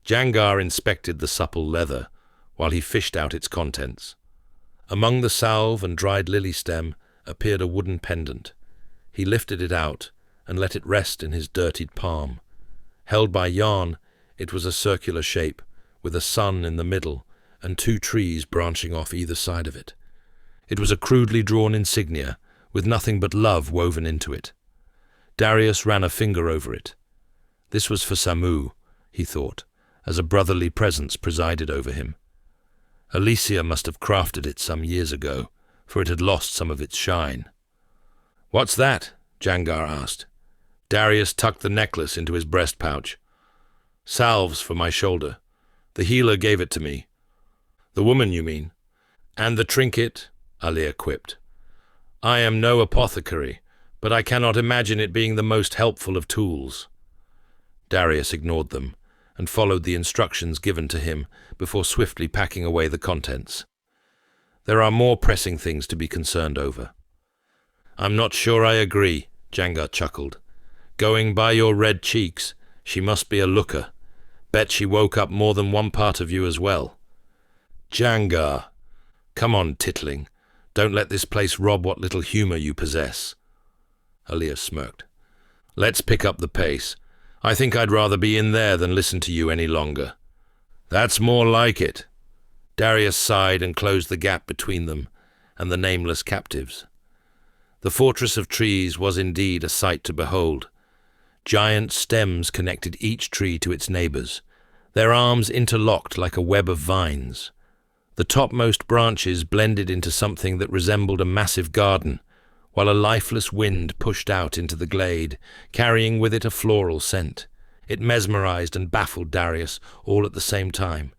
Jangar inspected the supple leather while he fished out its contents. Among the salve and dried lily stem appeared a wooden pendant. He lifted it out and let it rest in his dirtied palm. Held by yarn, it was a circular shape, with a sun in the middle and two trees branching off either side of it. It was a crudely drawn insignia, with nothing but love woven into it. Darius ran a finger over it. This was for Samu, he thought, as a brotherly presence presided over him. Alicia must have crafted it some years ago, for it had lost some of its shine. What's that? Jangar asked. Darius tucked the necklace into his breast pouch. Salves for my shoulder. The healer gave it to me. The woman, you mean? And the trinket, Alia quipped. I am no apothecary, but I cannot imagine it being the most helpful of tools. Darius ignored them and followed the instructions given to him before swiftly packing away the contents. There are more pressing things to be concerned over. I'm not sure I agree, Jangar chuckled. Going by your red cheeks, she must be a looker. Bet she woke up more than one part of you as well. Jangar, come on, tittling. Don't let this place rob what little humor you possess. Alia smirked. Let's pick up the pace. I think I'd rather be in there than listen to you any longer. That's more like it. Darius sighed and closed the gap between them and the nameless captives. The fortress of trees was indeed a sight to behold. Giant stems connected each tree to its neighbors, their arms interlocked like a web of vines. The topmost branches blended into something that resembled a massive garden, while a lifeless wind pushed out into the glade, carrying with it a floral scent. It mesmerized and baffled Darius all at the same time.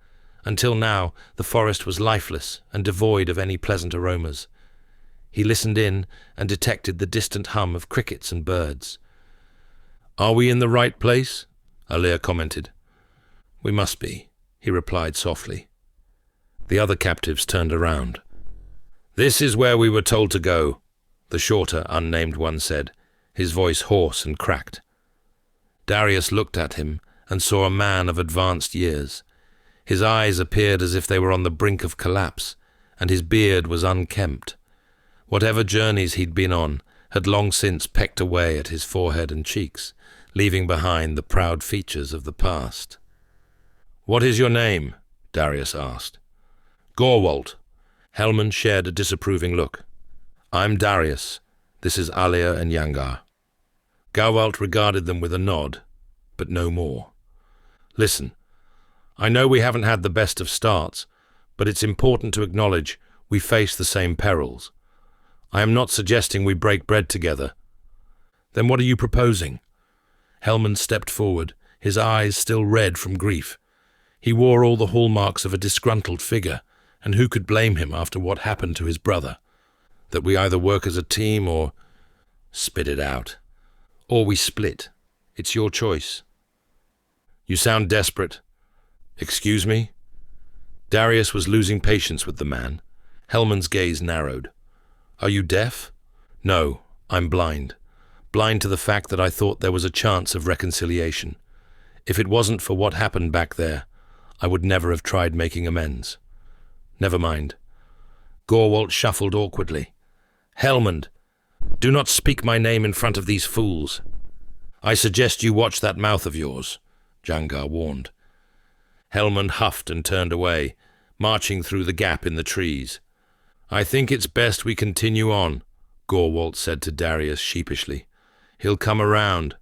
Until now, the forest was lifeless and devoid of any pleasant aromas. He listened in and detected the distant hum of crickets and birds. Are we in the right place? Alia commented. We must be, he replied softly. The other captives turned around. This is where we were told to go, the shorter, unnamed one said, his voice hoarse and cracked. Darius looked at him and saw a man of advanced years. His eyes appeared as if they were on the brink of collapse, and his beard was unkempt. Whatever journeys he'd been on had long since pecked away at his forehead and cheeks, leaving behind the proud features of the past. What is your name? Darius asked. Gorwald. Hellman shared a disapproving look. I'm Darius. This is Alia and Yangar. Gorwald regarded them with a nod, but no more. Listen, I know we haven't had the best of starts, but it's important to acknowledge we face the same perils. I am not suggesting we break bread together. Then what are you proposing? Hellman stepped forward, his eyes still red from grief. He wore all the hallmarks of a disgruntled figure, and who could blame him after what happened to his brother? That we either work as a team or... Spit it out. Or we split. It's your choice. You sound desperate. Excuse me? Darius was losing patience with the man. Hellman's gaze narrowed. Are you deaf? No, I'm blind. Blind to the fact that I thought there was a chance of reconciliation. If it wasn't for what happened back there, I would never have tried making amends. Never mind. Gorwalt shuffled awkwardly. Hellman, do not speak my name in front of these fools. I suggest you watch that mouth of yours, Jangar warned. Hellman huffed and turned away, marching through the gap in the trees. I think it's best we continue on, Gorwalt said to Darius sheepishly. He'll come around.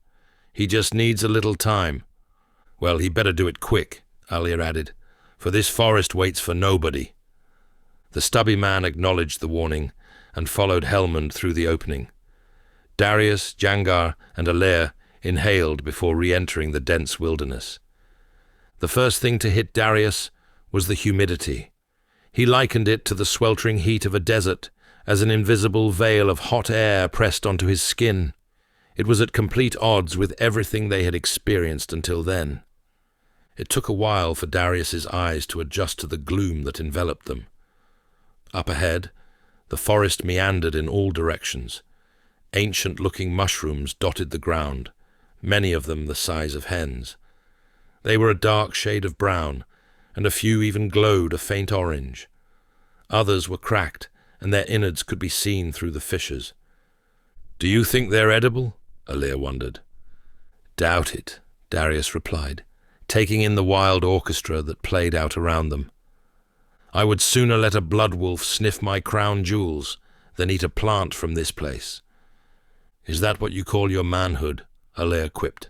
He just needs a little time. Well, he better do it quick, Alir added, for this forest waits for nobody. The stubby man acknowledged the warning and followed Hellman through the opening. Darius, Jangar, and Alir inhaled before re-entering the dense wilderness. The first thing to hit Darius was the humidity. He likened it to the sweltering heat of a desert, as an invisible veil of hot air pressed onto his skin. It was at complete odds with everything they had experienced until then. It took a while for Darius's eyes to adjust to the gloom that enveloped them. Up ahead, the forest meandered in all directions. Ancient-looking mushrooms dotted the ground, many of them the size of hens. They were a dark shade of brown, and a few even glowed a faint orange. Others were cracked, and their innards could be seen through the fissures. Do you think they're edible? Alir wondered. Doubt it, Darius replied, taking in the wild orchestra that played out around them. I would sooner let a blood wolf sniff my crown jewels than eat a plant from this place. Is that what you call your manhood? Alir quipped.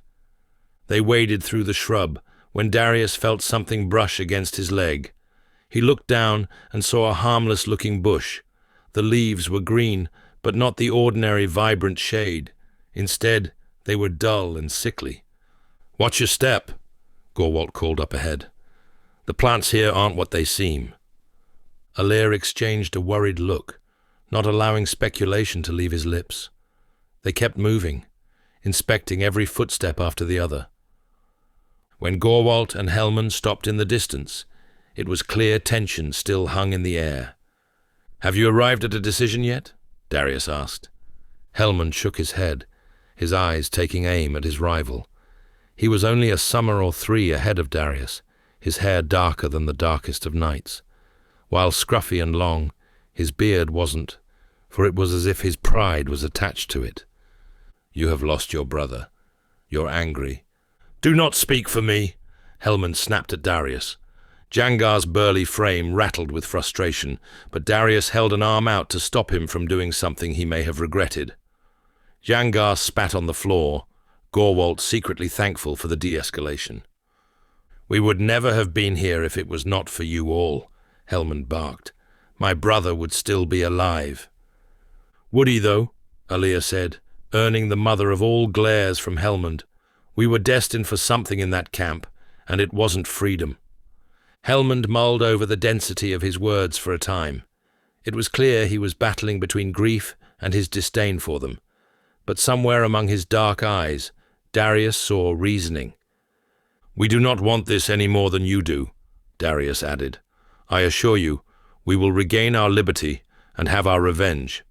They waded through the shrub when Darius felt something brush against his leg. He looked down and saw a harmless-looking bush. The leaves were green, but not the ordinary vibrant shade. Instead, they were dull and sickly. Watch your step, Gorwalt called up ahead. The plants here aren't what they seem. Alir exchanged a worried look, not allowing speculation to leave his lips. They kept moving, inspecting every footstep after the other. When Gorwalt and Hellman stopped in the distance, it was clear tension still hung in the air. Have you arrived at a decision yet? Darius asked. Hellman shook his head, his eyes taking aim at his rival. He was only a summer or 3 ahead of Darius, his hair darker than the darkest of nights. While scruffy and long, his beard wasn't, for it was as if his pride was attached to it. You have lost your brother. You're angry. Do not speak for me, Hellman snapped at Darius. Jangar's burly frame rattled with frustration, but Darius held an arm out to stop him from doing something he may have regretted. Jangar spat on the floor, Gorwalt secretly thankful for the de-escalation. We would never have been here if it was not for you all, Hellman barked. My brother would still be alive. Would he, though? Alir said, earning the mother of all glares from Hellman. We were destined for something in that camp, and it wasn't freedom. Hellman mulled over the density of his words for a time. It was clear he was battling between grief and his disdain for them, but somewhere among his dark eyes, Darius saw reasoning. We do not want this any more than you do, Darius added. I assure you, we will regain our liberty and have our revenge.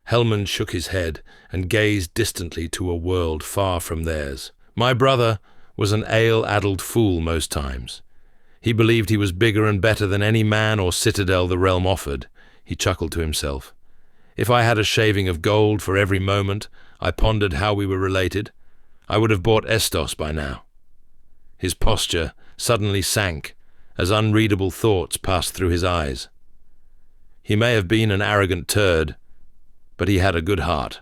Hellman shook his head and gazed distantly to a world far from theirs. My brother was an ale-addled fool most times. He believed he was bigger and better than any man or citadel the realm offered. He chuckled to himself. If I had a shaving of gold for every moment I pondered how we were related, I would have bought Estos by now. His posture suddenly sank as unreadable thoughts passed through his eyes. He may have been an arrogant turd, but he had a good heart.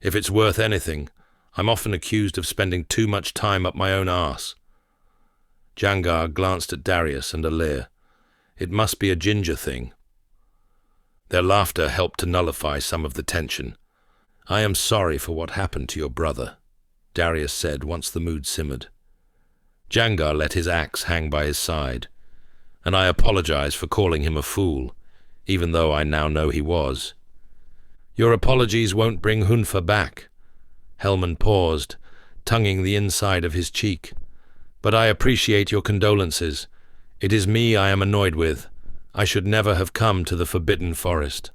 If it's worth anything, I'm often accused of spending too much time up my own arse. Jangar glanced at Darius and Alir. It must be a ginger thing. Their laughter helped to nullify some of the tension. I am sorry for what happened to your brother, Darius said once the mood simmered. Jangar let his axe hang by his side, and I apologize for calling him a fool, even though I now know he was. Your apologies won't bring Hunfa back. Hellman paused, tonguing the inside of his cheek. But I appreciate your condolences. It is me I am annoyed with. I should never have come to the Forbidden Forest.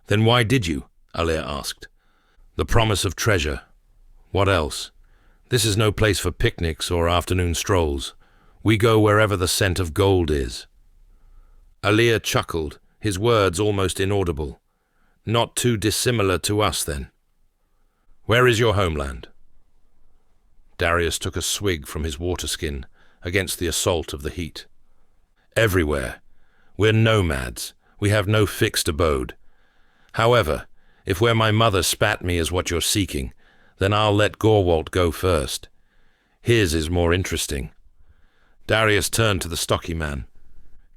Then why did you? Alir asked. The promise of treasure. What else? This is no place for picnics or afternoon strolls. We go wherever the scent of gold is. Alir chuckled, his words almost inaudible. Not too dissimilar to us, then. Where is your homeland? Darius took a swig from his water skin against the assault of the heat. Everywhere. We're nomads. We have no fixed abode. However, if where my mother spat me is what you're seeking, then I'll let Gorwalt go first. His is more interesting. Darius turned to the stocky man.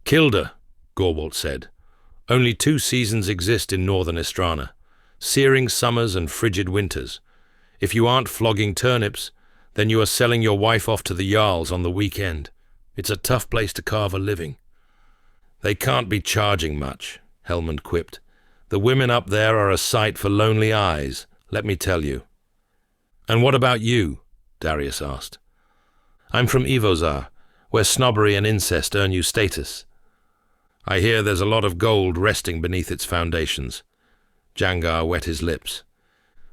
Kilda, Gorwalt said. Only 2 seasons exist in northern Estrana, searing summers and frigid winters. If you aren't flogging turnips, then you are selling your wife off to the Jarls on the weekend. It's a tough place to carve a living. They can't be charging much, Hellman quipped. The women up there are a sight for lonely eyes, let me tell you. And what about you? Darius asked. I'm from Evozar, where snobbery and incest earn you status. I hear there's a lot of gold resting beneath its foundations. Jangar wet his lips.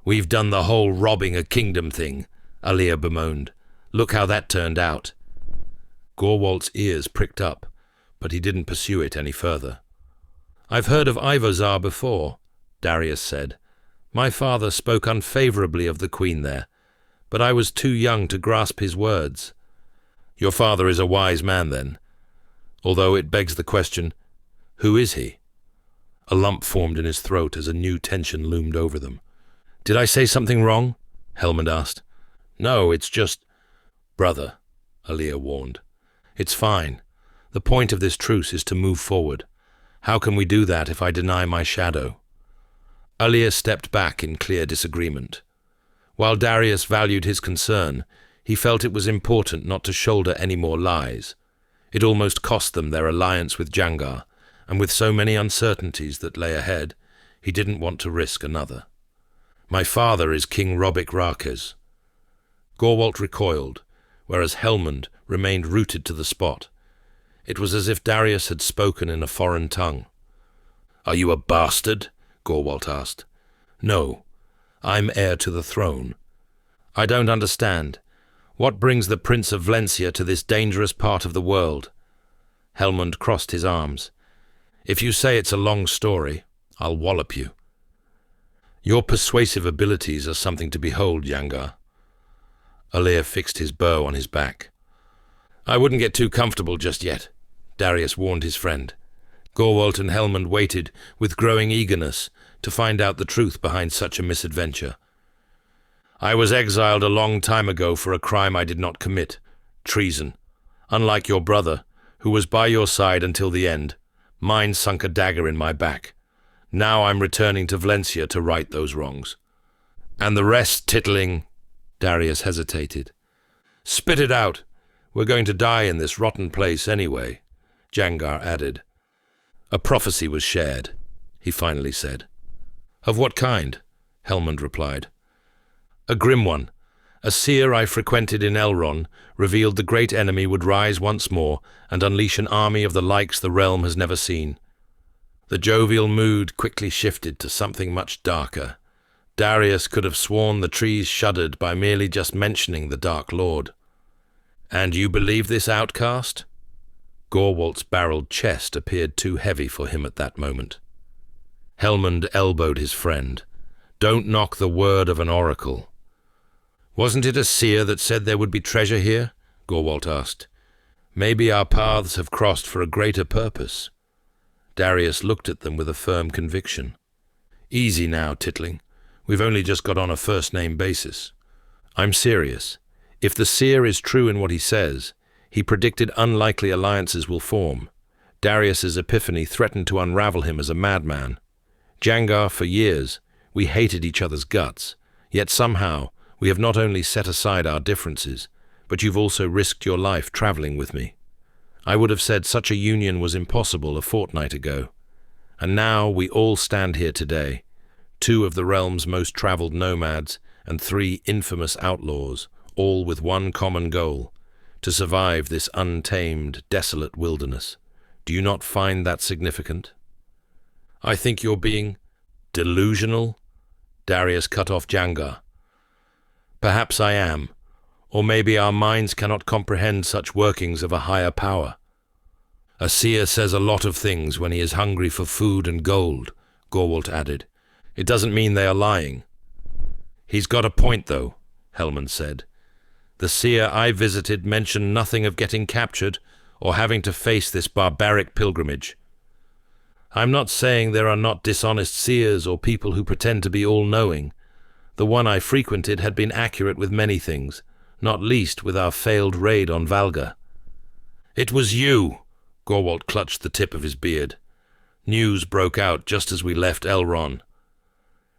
We've done the whole robbing a kingdom thing, Alir bemoaned. Look how that turned out. Gorwalt's ears pricked up, but he didn't pursue it any further. I've heard of Ivozar before, Darius said. My father spoke unfavorably of the queen there, but I was too young to grasp his words. Your father is a wise man, then. Although it begs the question, who is he? A lump formed in his throat as a new tension loomed over them. Did I say something wrong? Hellman asked. No, it's just... Brother, Alir warned. It's fine. The point of this truce is to move forward. How can we do that if I deny my shadow? Alir stepped back in clear disagreement. While Darius valued his concern, he felt it was important not to shoulder any more lies. It almost cost them their alliance with Jangar, and with so many uncertainties that lay ahead, he didn't want to risk another. My father is King Robic Rakes. Gorwalt recoiled, whereas Hellmund remained rooted to the spot. It was as if Darius had spoken in a foreign tongue. Are you a bastard? Gorwalt asked. No, I'm heir to the throne. I don't understand. What brings the Prince of Vlencia to this dangerous part of the world? Hellmund crossed his arms. If you say it's a long story, I'll wallop you. Your persuasive abilities are something to behold, Jangar. Alir fixed his bow on his back. I wouldn't get too comfortable just yet, Darius warned his friend. Gorwalt and Hellmund waited with growing eagerness to find out the truth behind such a misadventure. I was exiled a long time ago for a crime I did not commit, treason. Unlike your brother, who was by your side until the end, mine sunk a dagger in my back. Now I'm returning to Vlencia to right those wrongs. And the rest tittling... Darius hesitated. Spit it out. We're going to die in this rotten place anyway, Jangar added. A prophecy was shared, he finally said. Of what kind? Hellmund replied. A grim one. A seer I frequented in Elron revealed the great enemy would rise once more and unleash an army of the likes the realm has never seen. The jovial mood quickly shifted to something much darker. Darius could have sworn the trees shuddered by merely just mentioning the Dark Lord. And you believe this outcast? Gorwalt's barreled chest appeared too heavy for him at that moment. Hellmund elbowed his friend. Don't knock the word of an oracle. Wasn't it a seer that said there would be treasure here? Gorwalt asked. Maybe our paths have crossed for a greater purpose. Darius looked at them with a firm conviction. Easy now, Titling. We've only just got on a first-name basis. I'm serious. If the seer is true in what he says, he predicted unlikely alliances will form. Darius's epiphany threatened to unravel him as a madman. Jangar, for years, we hated each other's guts, yet somehow we have not only set aside our differences, but you've also risked your life traveling with me. I would have said such a union was impossible a fortnight ago. And now we all stand here today, two of the realm's most traveled nomads and three infamous outlaws, all with one common goal, to survive this untamed, desolate wilderness. Do you not find that significant? I think you're being delusional, Darius cut off Jangar. Perhaps I am, or maybe our minds cannot comprehend such workings of a higher power. A seer says a lot of things when he is hungry for food and gold, Gorwalt added. It doesn't mean they are lying. He's got a point, though, Hellman said. The seer I visited mentioned nothing of getting captured or having to face this barbaric pilgrimage. I'm not saying there are not dishonest seers or people who pretend to be all-knowing. The one I frequented had been accurate with many things, not least with our failed raid on Valga. It was you, Gorwalt clutched the tip of his beard. News broke out just as we left Elron.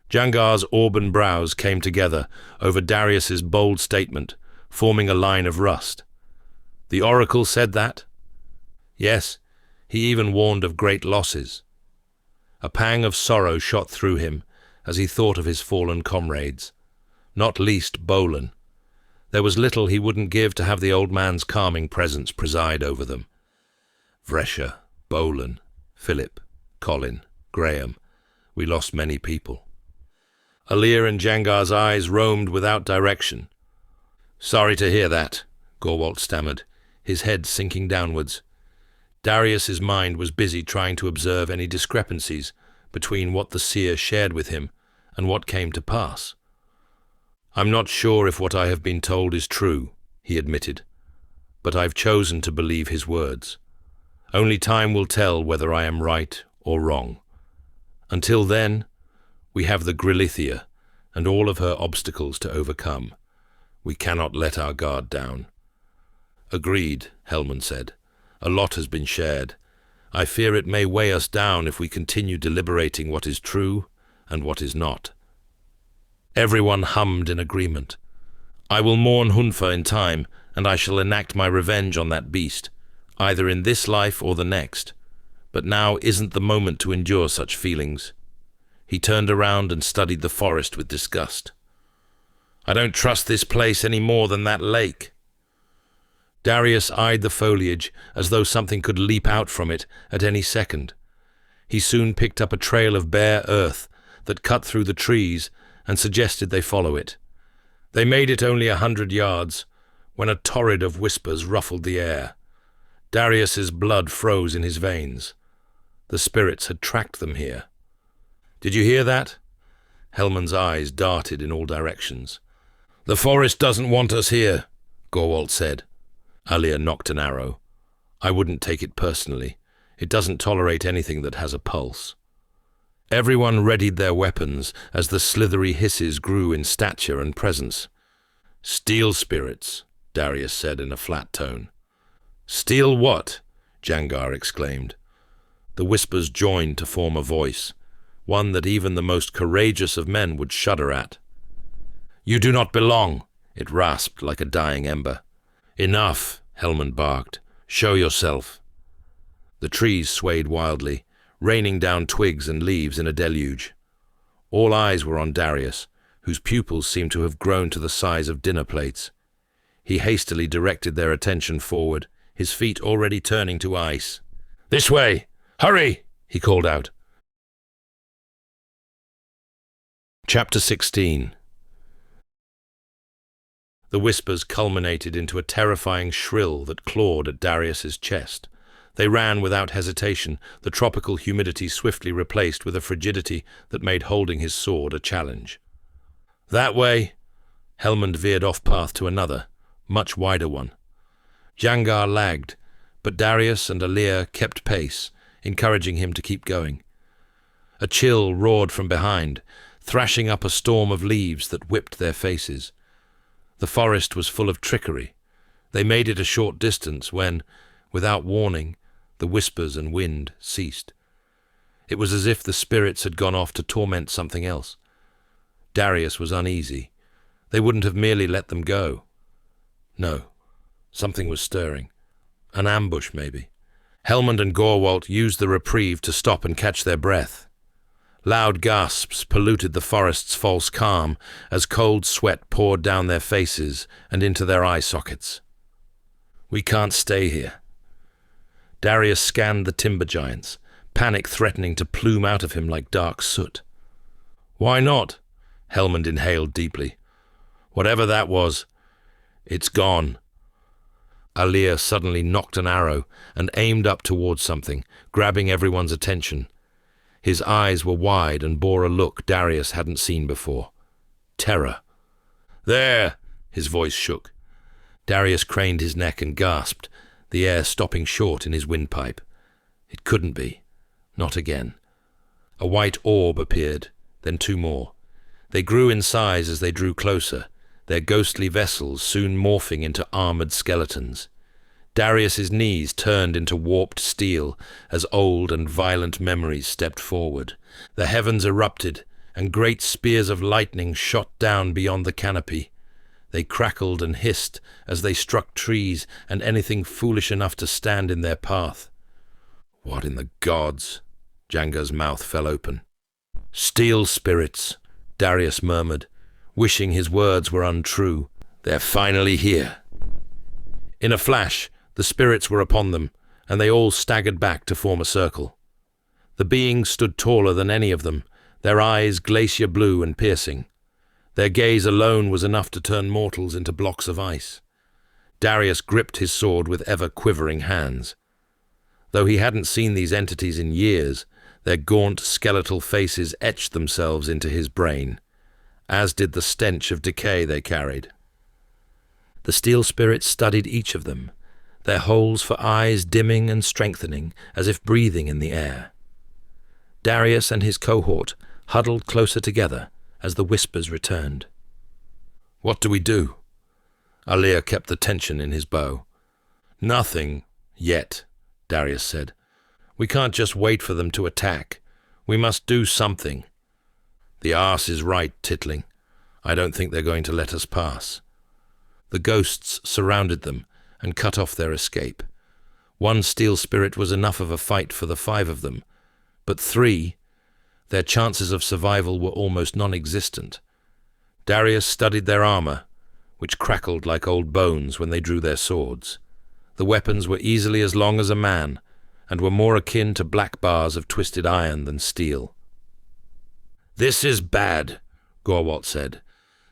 Jangar's auburn brows came together over Darius's bold statement, forming a line of rust. The Oracle said that? Yes, he even warned of great losses. A pang of sorrow shot through him as he thought of his fallen comrades, not least Bolin. There was little he wouldn't give to have the old man's calming presence preside over them. Vlencia, Bolin, Philip, Colin, Graham. We lost many people. Alir and Jangar's eyes roamed without direction. Sorry to hear that, Gorwalt stammered, his head sinking downwards. Darius's mind was busy trying to observe any discrepancies between what the seer shared with him and what came to pass. I'm not sure if what I have been told is true, he admitted, but I've chosen to believe his words. Only time will tell whether I am right or wrong. Until then, we have the Grillithia and all of her obstacles to overcome. We cannot let our guard down. Agreed, Hellman said. A lot has been shared. I fear it may weigh us down if we continue deliberating what is true and what is not. Everyone hummed in agreement. I will mourn Hunfa in time, and I shall enact my revenge on that beast, either in this life or the next. But now isn't the moment to endure such feelings. He turned around and studied the forest with disgust. I don't trust this place any more than that lake. Darius eyed the foliage as though something could leap out from it at any second. He soon picked up a trail of bare earth that cut through the trees and suggested they follow it. They made it only 100 yards when a torrent of whispers ruffled the air. Darius's blood froze in his veins. The spirits had tracked them here. Did you hear that? Hellman's eyes darted in all directions. The forest doesn't want us here, Gorwalt said. Alir knocked an arrow. I wouldn't take it personally. It doesn't tolerate anything that has a pulse. Everyone readied their weapons as the slithery hisses grew in stature and presence. Steel spirits, Darius said in a flat tone. Steel what? Jangar exclaimed. The whispers joined to form a voice, one that even the most courageous of men would shudder at. You do not belong, it rasped like a dying ember. Enough, Hellman barked. Show yourself. The trees swayed wildly, raining down twigs and leaves in a deluge. All eyes were on Darius, whose pupils seemed to have grown to the size of dinner plates. He hastily directed their attention forward, his feet already turning to ice. This way! Hurry! He called out. Chapter 16. The whispers culminated into a terrifying shrill that clawed at Darius's chest. They ran without hesitation, the tropical humidity swiftly replaced with a frigidity that made holding his sword a challenge. That way! Hellman veered off path to another, much wider one. Jangar lagged, but Darius and Alir kept pace, encouraging him to keep going. A chill roared from behind, thrashing up a storm of leaves that whipped their faces. The forest was full of trickery. They made it a short distance when, without warning, The whispers and wind ceased. It was as if the spirits had gone off to torment something else. Darius was uneasy. They wouldn't have merely let them go. No, something was stirring. An ambush, maybe. Hellmund and Gorwalt used the reprieve to stop and catch their breath. Loud gasps polluted the forest's false calm as cold sweat poured down their faces and into their eye sockets. We can't stay here. Darius scanned the timber giants, panic threatening to plume out of him like dark soot. Why not? Hellmund inhaled deeply. Whatever that was, it's gone. Alir suddenly nocked an arrow and aimed up towards something, grabbing everyone's attention. His eyes were wide and bore a look Darius hadn't seen before. Terror. There! His voice shook. Darius craned his neck and gasped, the air stopping short in his windpipe. It couldn't be. Not again. A white orb appeared, then two more. They grew in size as they drew closer, their ghostly vessels soon morphing into armored skeletons. Darius's knees turned into warped steel as old and violent memories stepped forward. The heavens erupted, and great spears of lightning shot down beyond the canopy. They crackled and hissed as they struck trees and anything foolish enough to stand in their path. What in the gods? Jangar's mouth fell open. Steel spirits, Darius murmured, wishing his words were untrue. They're finally here. In a flash, the spirits were upon them, and they all staggered back to form a circle. The beings stood taller than any of them, their eyes glacier blue and piercing. Their gaze alone was enough to turn mortals into blocks of ice. Darius gripped his sword with ever-quivering hands. Though he hadn't seen these entities in years, their gaunt, skeletal faces etched themselves into his brain, as did the stench of decay they carried. The steel spirits studied each of them, their holes for eyes dimming and strengthening as if breathing in the air. Darius and his cohort huddled closer together as the whispers returned. What do we do? Alir kept the tension in his bow. Nothing, yet, Darius said. We can't just wait for them to attack. We must do something. The arse is right, Titling. I don't think they're going to let us pass. The ghosts surrounded them and cut off their escape. One steel spirit was enough of a fight for the 5 of them, but 3, their chances of survival were almost non-existent. Darius studied their armor, which crackled like old bones when they drew their swords. The weapons were easily as long as a man, and were more akin to black bars of twisted iron than steel. This is bad, Gorwalt said.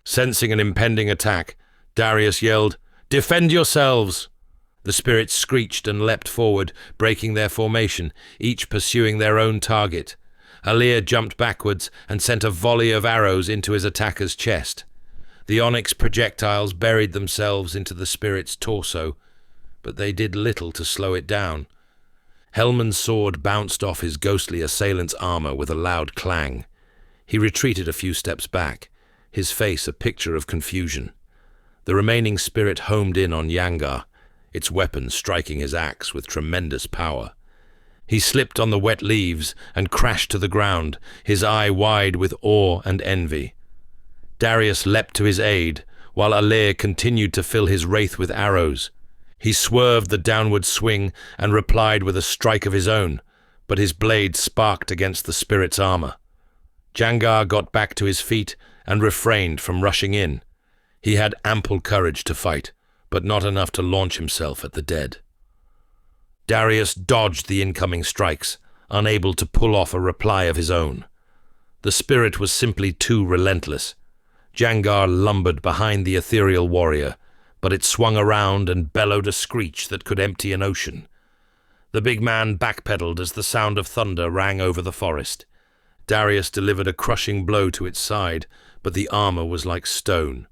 Sensing an impending attack, Darius yelled, Defend yourselves! The spirits screeched and leapt forward, breaking their formation, each pursuing their own target. Alir jumped backwards and sent a volley of arrows into his attacker's chest. The onyx projectiles buried themselves into the spirit's torso, but they did little to slow it down. Hellmund's sword bounced off his ghostly assailant's armor with a loud clang. He retreated a few steps back, his face a picture of confusion. The remaining spirit homed in on Yangar, its weapon striking his axe with tremendous power. He slipped on the wet leaves and crashed to the ground, his eye wide with awe and envy. Darius leapt to his aid, while Alir continued to fill his wraith with arrows. He swerved the downward swing and replied with a strike of his own, but his blade sparked against the spirit's armor. Jangar got back to his feet and refrained from rushing in. He had ample courage to fight, but not enough to launch himself at the dead. Darius dodged the incoming strikes, unable to pull off a reply of his own. The spirit was simply too relentless. Jangar lumbered behind the ethereal warrior, but it swung around and bellowed a screech that could empty an ocean. The big man backpedaled as the sound of thunder rang over the forest. Darius delivered a crushing blow to its side, but the armor was like stone.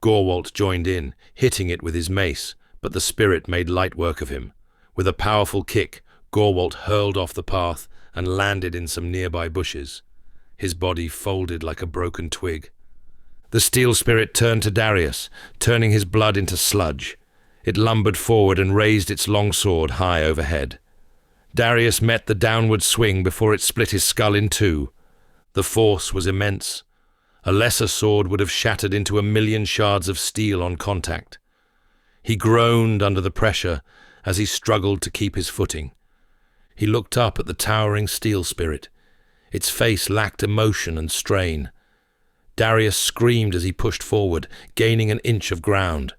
Gorwalt joined in, hitting it with his mace, but the spirit made light work of him. With a powerful kick, Gorwalt hurled off the path and landed in some nearby bushes. His body folded like a broken twig. The steel spirit turned to Darius, turning his blood into sludge. It lumbered forward and raised its long sword high overhead. Darius met the downward swing before it split his skull in two. The force was immense. A lesser sword would have shattered into 1,000,000 shards of steel on contact. He groaned under the pressure as he struggled to keep his footing. He looked up at the towering steel spirit. Its face lacked emotion and strain. Darius screamed as he pushed forward, gaining an inch of ground.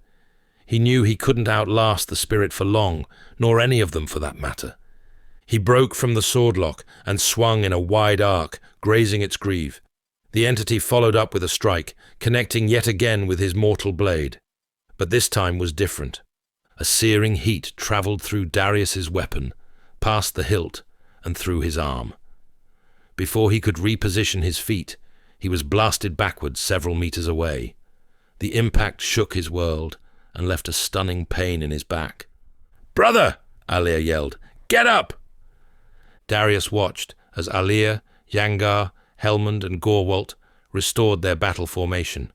He knew he couldn't outlast the spirit for long, nor any of them for that matter. He broke from the swordlock and swung in a wide arc, grazing its greave. The entity followed up with a strike, connecting yet again with his mortal blade. But this time was different. A searing heat travelled through Darius's weapon, past the hilt, and through his arm. Before he could reposition his feet, he was blasted backwards several meters away. The impact shook his world and left a stunning pain in his back. "Brother!" Alir yelled. "Get up!" Darius watched as Alir, Yangar, Hellmund and Gorwalt restored their battle formation.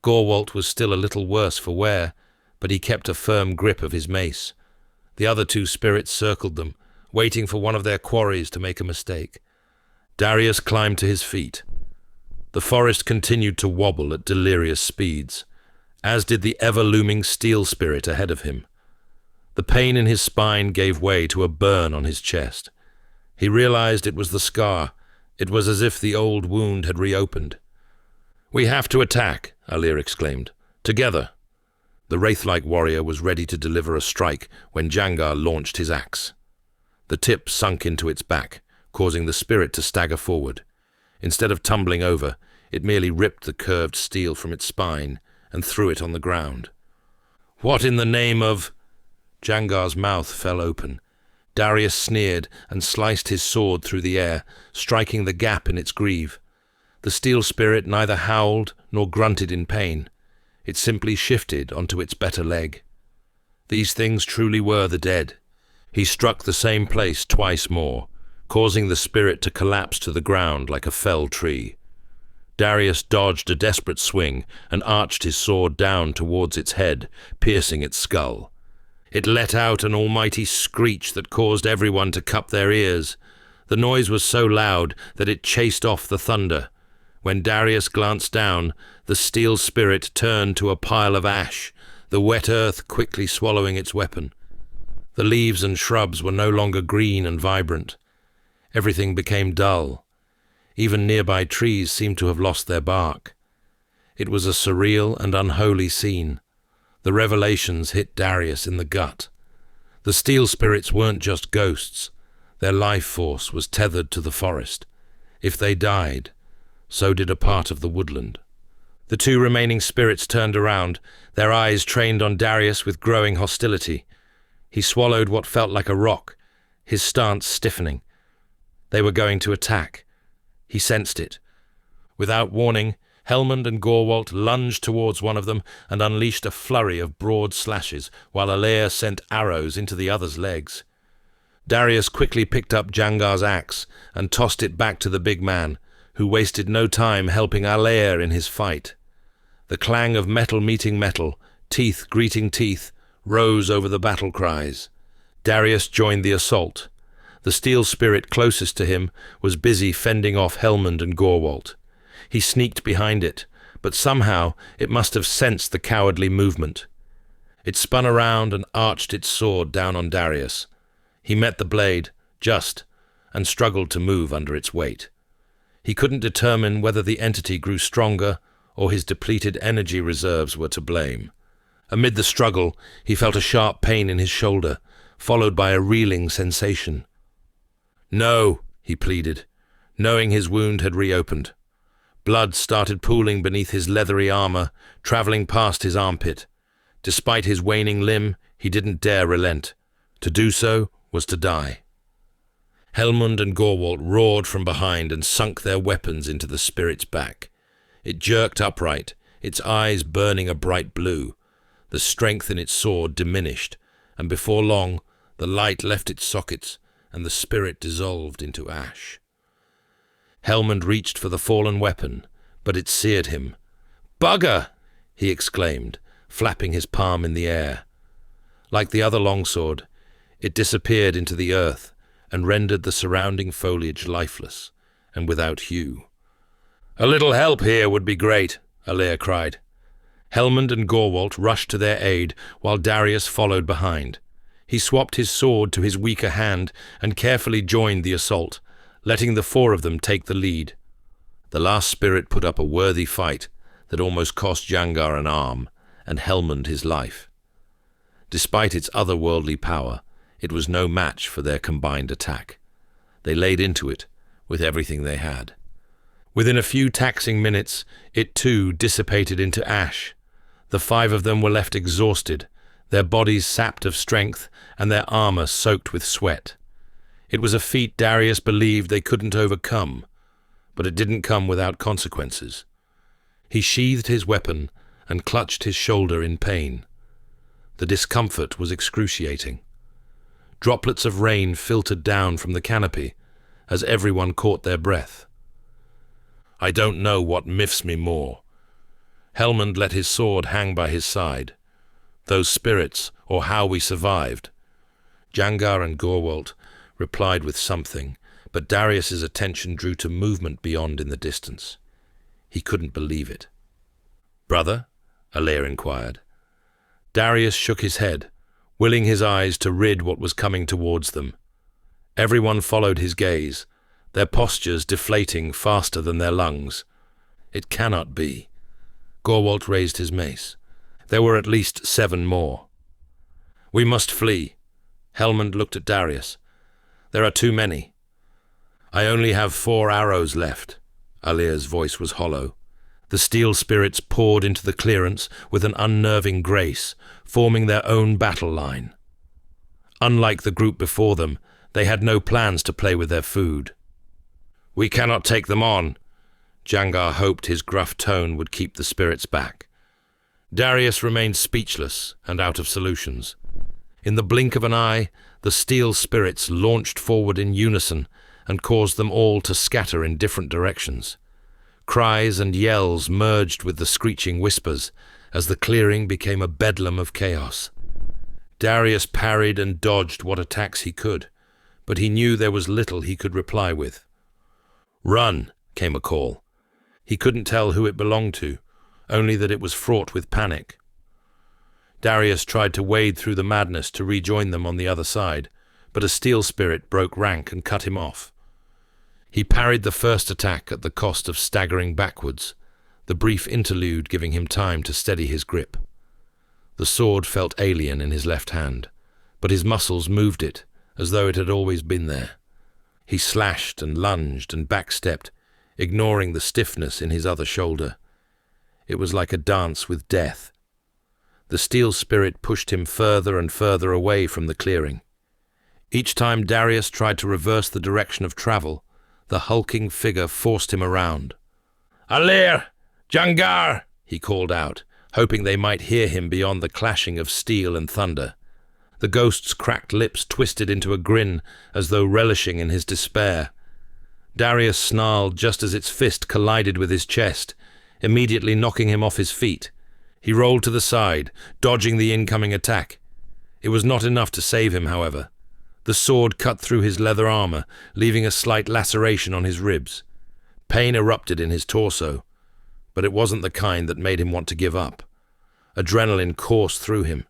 Gorwalt was still a little worse for wear, but he kept a firm grip of his mace. The other two spirits circled them, waiting for one of their quarries to make a mistake. Darius climbed to his feet. The forest continued to wobble at delirious speeds, as did the ever-looming steel spirit ahead of him. The pain in his spine gave way to a burn on his chest. He realized it was the scar. It was as if the old wound had reopened. "We have to attack," Alir exclaimed. "Together." The wraith-like warrior was ready to deliver a strike when Jangar launched his axe. The tip sunk into its back, causing the spirit to stagger forward. Instead of tumbling over, it merely ripped the curved steel from its spine and threw it on the ground. "What in the name of—" Jangar's mouth fell open. Darius sneered and sliced his sword through the air, striking the gap in its greave. The steel spirit neither howled nor grunted in pain. It simply shifted onto its better leg. These things truly were the dead. He struck the same place twice more, causing the spirit to collapse to the ground like a fell tree. Darius dodged a desperate swing and arched his sword down towards its head, piercing its skull. It let out an almighty screech that caused everyone to cup their ears. The noise was so loud that it chased off the thunder. When Darius glanced down, the steel spirit turned to a pile of ash, the wet earth quickly swallowing its weapon. The leaves and shrubs were no longer green and vibrant. Everything became dull. Even nearby trees seemed to have lost their bark. It was a surreal and unholy scene. The revelations hit Darius in the gut. The steel spirits weren't just ghosts. Their life force was tethered to the forest. If they died, so did a part of the woodland. The two remaining spirits turned around, their eyes trained on Darius with growing hostility. He swallowed what felt like a rock, his stance stiffening. They were going to attack. He sensed it. Without warning, Hellmund and Gorwalt lunged towards one of them and unleashed a flurry of broad slashes, while Alir sent arrows into the other's legs. Darius quickly picked up Jangar's axe and tossed it back to the big man, who wasted no time helping Alir in his fight. The clang of metal meeting metal, teeth greeting teeth, rose over the battle cries. Darius joined the assault. The steel spirit closest to him was busy fending off Hellmund and Gorwalt. He sneaked behind it, but somehow it must have sensed the cowardly movement. It spun around and arched its sword down on Darius. He met the blade, just, and struggled to move under its weight. He couldn't determine whether the entity grew stronger or his depleted energy reserves were to blame. Amid the struggle, he felt a sharp pain in his shoulder, followed by a reeling sensation. "No," he pleaded, knowing his wound had reopened. Blood started pooling beneath his leathery armor, traveling past his armpit. Despite his waning limb, he didn't dare relent. To do so was to die. Hellmund and Gorwalt roared from behind and sunk their weapons into the spirit's back. It jerked upright, its eyes burning a bright blue. The strength in its sword diminished, and before long, the light left its sockets, and the spirit dissolved into ash. Hellmund reached for the fallen weapon, but it seared him. "Bugger!" he exclaimed, flapping his palm in the air. Like the other longsword, it disappeared into the earth, and rendered the surrounding foliage lifeless and without hue. "A little help here would be great," Alir cried. Hellmund and Gorwalt rushed to their aid, while Darius followed behind. He swapped his sword to his weaker hand and carefully joined the assault, letting the four of them take the lead. The last spirit put up a worthy fight that almost cost Jangar an arm and Hellmund his life. Despite its otherworldly power, it was no match for their combined attack. They laid into it with everything they had. Within a few taxing minutes, it too dissipated into ash. The five of them were left exhausted, their bodies sapped of strength and their armor soaked with sweat. It was a feat Darius believed they couldn't overcome, but it didn't come without consequences. He sheathed his weapon and clutched his shoulder in pain. The discomfort was excruciating. Droplets of rain filtered down from the canopy as everyone caught their breath. "I don't know what miffs me more." Hellmund let his sword hang by his side. "Those spirits, or how we survived." Jangar and Gorwalt replied with something, but Darius's attention drew to movement beyond in the distance. He couldn't believe it. "Brother?" Alir inquired. Darius shook his head, willing his eyes to rid what was coming towards them. Everyone followed his gaze, their postures deflating faster than their lungs. "It cannot be." Gorwalt raised his mace. There were at least 7 more. "We must flee." Hellmund looked at Darius. "There are too many." "I only have 4 arrows left." Alir's voice was hollow. The steel spirits poured into the clearance with an unnerving grace, forming their own battle line. Unlike the group before them, they had no plans to play with their food. "We cannot take them on." Jangar hoped his gruff tone would keep the spirits back. Darius remained speechless and out of solutions. In the blink of an eye, the steel spirits launched forward in unison and caused them all to scatter in different directions. Cries and yells merged with the screeching whispers as the clearing became a bedlam of chaos. Darius parried and dodged what attacks he could, but he knew there was little he could reply with. "Run!" came a call. He couldn't tell who it belonged to, only that it was fraught with panic. Darius tried to wade through the madness to rejoin them on the other side, but a steel spirit broke rank and cut him off. He parried the first attack at the cost of staggering backwards, the brief interlude giving him time to steady his grip. The sword felt alien in his left hand, but his muscles moved it as though it had always been there. He slashed and lunged and backstepped, ignoring the stiffness in his other shoulder. It was like a dance with death. The steel spirit pushed him further and further away from the clearing. Each time Darius tried to reverse the direction of travel, the hulking figure forced him around. "Alir! Jangar!" he called out, hoping they might hear him beyond the clashing of steel and thunder. The ghost's cracked lips twisted into a grin as though relishing in his despair. Darius snarled just as its fist collided with his chest, immediately knocking him off his feet. He rolled to the side, dodging the incoming attack. It was not enough to save him, however. The sword cut through his leather armor, leaving a slight laceration on his ribs. Pain erupted in his torso, but it wasn't the kind that made him want to give up. Adrenaline coursed through him,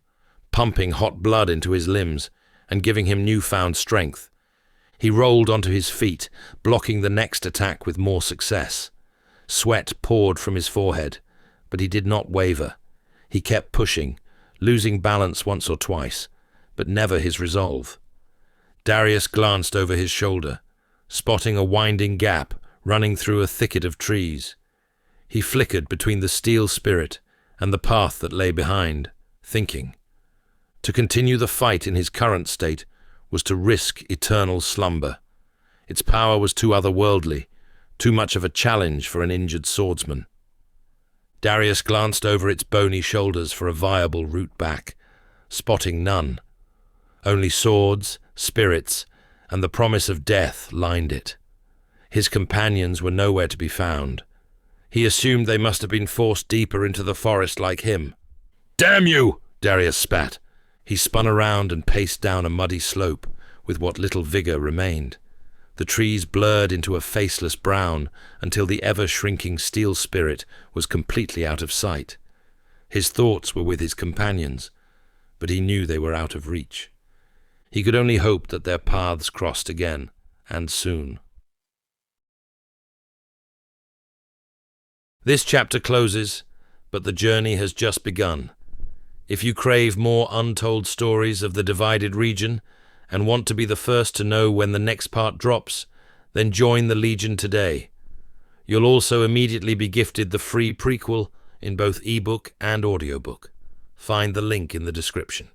pumping hot blood into his limbs and giving him newfound strength. He rolled onto his feet, blocking the next attack with more success. Sweat poured from his forehead, but he did not waver. He kept pushing, losing balance once or twice, but never his resolve. Darius glanced over his shoulder, spotting a winding gap running through a thicket of trees. He flickered between the steel spirit and the path that lay behind, thinking. To continue the fight in his current state was to risk eternal slumber. Its power was too otherworldly, too much of a challenge for an injured swordsman. Darius glanced over its bony shoulders for a viable route back, spotting none. Only swords, spirits, and the promise of death lined it. His companions were nowhere to be found. He assumed they must have been forced deeper into the forest like him. "Damn you!" Darius spat. He spun around and paced down a muddy slope, with what little vigor remained. The trees blurred into a faceless brown until the ever-shrinking steel spirit was completely out of sight. His thoughts were with his companions, but he knew they were out of reach. He could only hope that their paths crossed again, and soon. This chapter closes, but the journey has just begun. If you crave more untold stories of the divided region and want to be the first to know when the next part drops, then join the Legion today. You'll also immediately be gifted the free prequel in both ebook and audiobook. Find the link in the description.